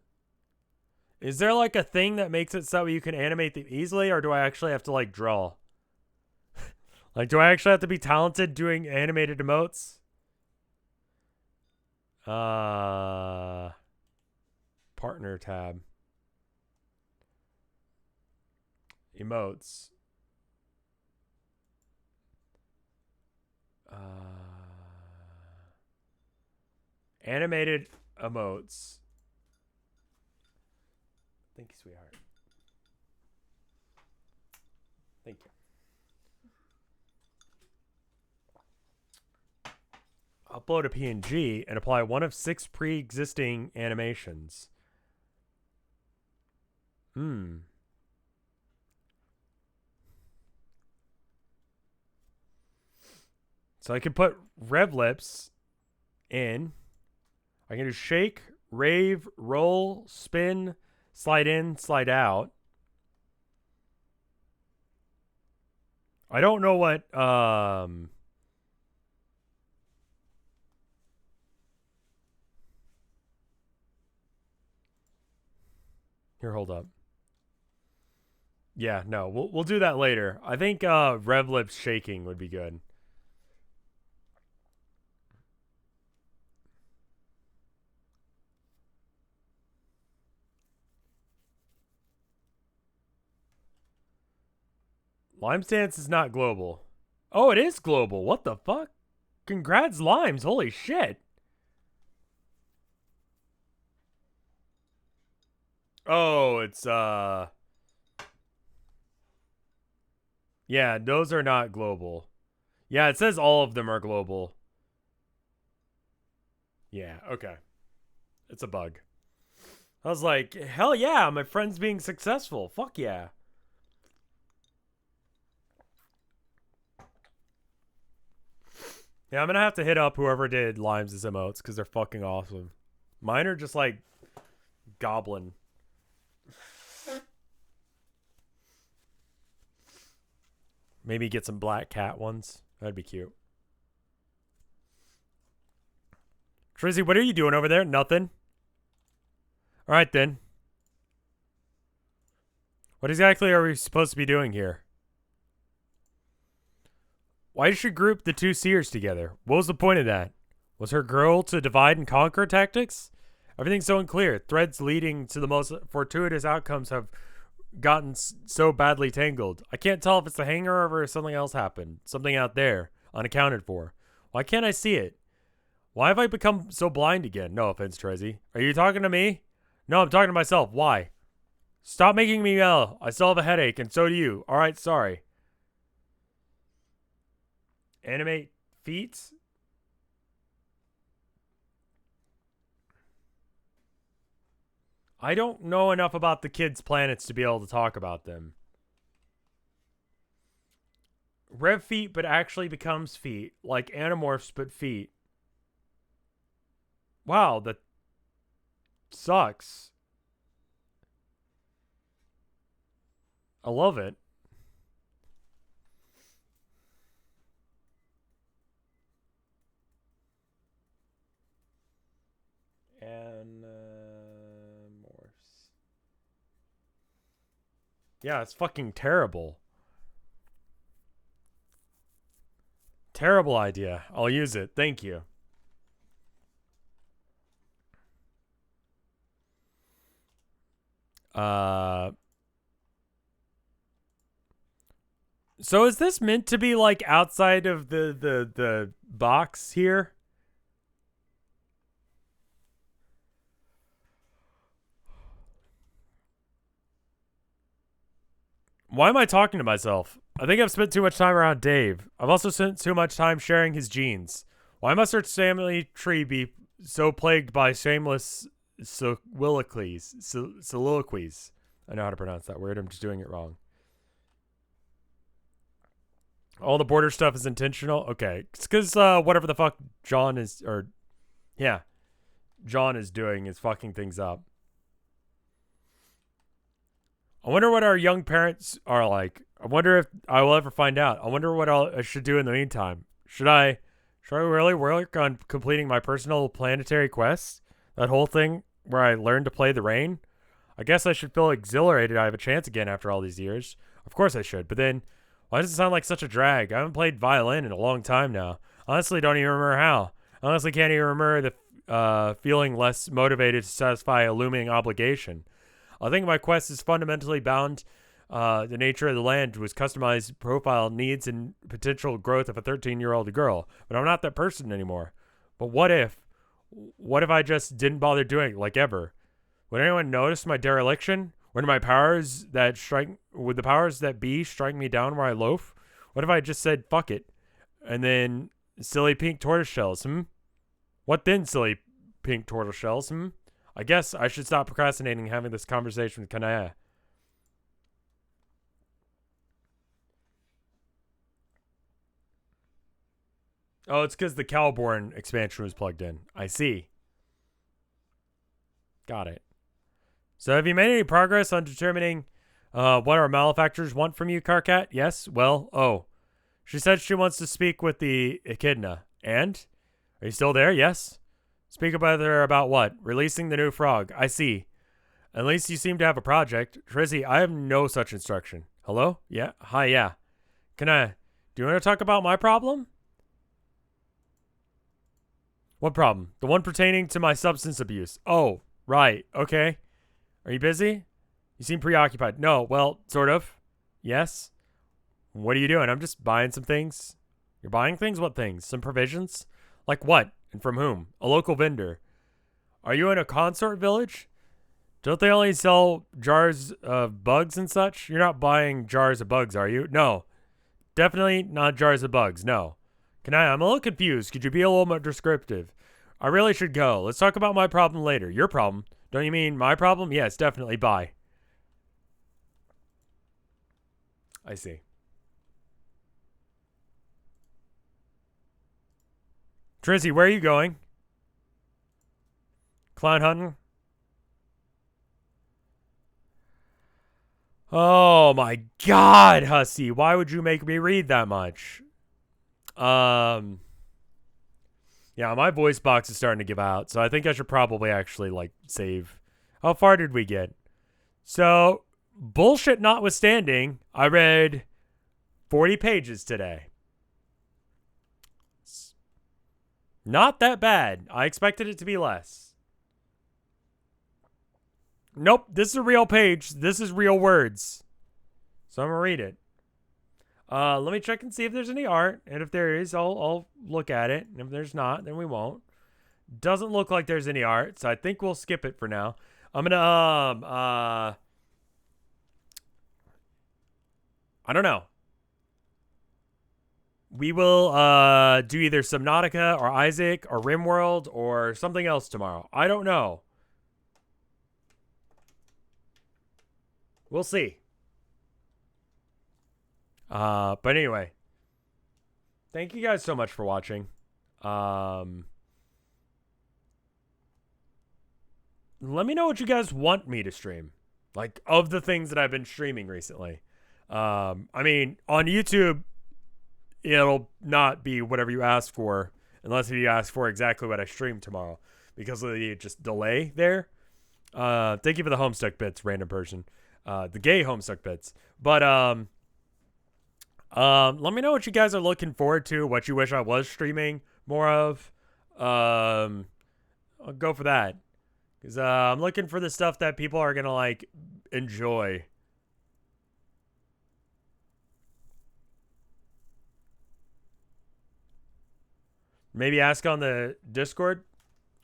Is there like a thing that makes it so you can animate them easily, or do I actually have to like draw? Like, do I actually have to be talented doing animated emotes? Partner tab. Emotes. Animated emotes. Thank you, sweetheart. Thank you. Upload a PNG and apply one of 6 pre-existing animations. So I can put Rev Lips in. I can do shake, rave, roll, spin, slide in, slide out. I don't know what here, hold up. Yeah, no, we'll do that later. I think Rev Lips shaking would be good. Lime Stance is not global. Oh, it is global. What the fuck? Congrats, limes. Holy shit. Oh, it's, yeah, those are not global. Yeah, it says all of them are global. Yeah, okay. It's a bug. I was like, hell yeah, my friend's being successful. Fuck yeah. Yeah, I'm gonna have to hit up whoever did Limes' emotes because they're fucking awesome. Mine are just like goblin. Maybe get some black cat ones. That'd be cute. Trizzy, what are you doing over there? Nothing. All right, then. What exactly are we supposed to be doing here? Why did she group the two seers together? What was the point of that? Was her goal to divide and conquer tactics? Everything's so unclear. Threads leading to the most fortuitous outcomes have gotten so badly tangled. I can't tell if it's the hangover or something else happened. Something out there, unaccounted for. Why can't I see it? Why have I become so blind again? No offense, Trezzy. Are you talking to me? No, I'm talking to myself. Why? Stop making me yell. I still have a headache, and so do you. Alright, sorry. Animate feet? I don't know enough about the kids' planets to be able to talk about them. Rev feet, but actually becomes feet. Like Animorphs, but feet. Wow, that sucks. I love it. And morphs. Yeah, it's fucking terrible. Terrible idea. I'll use it. Thank you. So is this meant to be like outside of the box here? Why am I talking to myself? I think I've spent too much time around Dave. I've also spent too much time sharing his genes. Why must our family tree be so plagued by shameless soliloquies? Soliloquies. I know how to pronounce that word. I'm just doing it wrong. All the border stuff is intentional? Okay. It's because whatever the fuck John is, or, yeah, John is doing is fucking things up. I wonder what our young parents are like. I wonder if I will ever find out. I wonder what I should do in the meantime. Should I really work on completing my personal planetary quests? That whole thing where I learned to play the rain? I guess I should feel exhilarated I have a chance again after all these years. Of course I should, but then why does it sound like such a drag? I haven't played violin in a long time now. Honestly, don't even remember how. I honestly can't even remember the feeling less motivated to satisfy a looming obligation. I think my quest is fundamentally bound. The nature of the land was customized profile needs and potential growth of a 13-year-old girl. But I'm not that person anymore. But what if I just didn't bother doing it like ever? Would anyone notice my dereliction? Would the powers that be strike me down where I loaf? What if I just said fuck it? And then silly pink tortoise shells, What then, silly pink tortoise shells, I guess I should stop procrastinating having this conversation with Kanaya. Oh, it's because the Cowborn expansion was plugged in. I see. Got it. So have you made any progress on determining what our malefactors want from you, Carcat? Yes? Well, she said she wants to speak with the echidna. And? Are you still there? Yes? Speak about her about what? Releasing the new frog. I see. At least you seem to have a project. Trizzy, I have no such instruction. Hello? Yeah? Hi, yeah. Do you want to talk about my problem? What problem? The one pertaining to my substance abuse. Oh, right. Okay. Are you busy? You seem preoccupied. No, well, sort of. Yes? What are you doing? I'm just buying some things. You're buying things? What things? Some provisions? Like what? And from whom? A local vendor. Are you in a consort village? Don't they only sell jars of bugs and such? You're not buying jars of bugs, are you? No. Definitely not jars of bugs, no. I'm a little confused. Could you be a little more descriptive? I really should go. Let's talk about my problem later. Your problem? Don't you mean my problem? Yes, definitely. Bye. I see. Trizzy, where are you going? Clown hunting? Oh my god, Hussy. Why would you make me read that much? Yeah, my voice box is starting to give out, so I think I should probably actually, like, save. How far did we get? So, bullshit notwithstanding, I read 40 pages today. It's not that bad. I expected it to be less. Nope, this is a real page. This is real words. So I'm going to read it. Let me check and see if there's any art. And if there is, I'll look at it. And if there's not, then we won't. Doesn't look like there's any art, so I think we'll skip it for now. I'm going to, I don't know. We will do either Subnautica or Isaac or RimWorld or something else tomorrow. I don't know. We'll see. But anyway. Thank you guys so much for watching. Let me know what you guys want me to stream. Like, of the things that I've been streaming recently. I mean, on YouTube, it'll not be whatever you ask for. Unless you ask for exactly what I stream tomorrow. Because of the just delay there. Thank you for the Homestuck bits, random person. The gay Homestuck bits. But, let me know what you guys are looking forward to, what you wish I was streaming more of. I'll go for that. Because, I'm looking for the stuff that people are gonna, like, enjoy. Maybe ask on the Discord?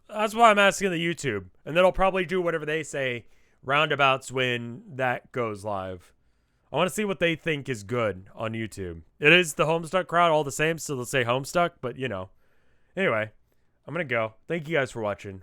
That's why I'm asking the YouTube. And then I'll probably do whatever they say roundabouts when that goes live. I want to see what they think is good on YouTube. It is the Homestuck crowd all the same, so they'll say Homestuck, but you know. Anyway, I'm going to go. Thank you guys for watching.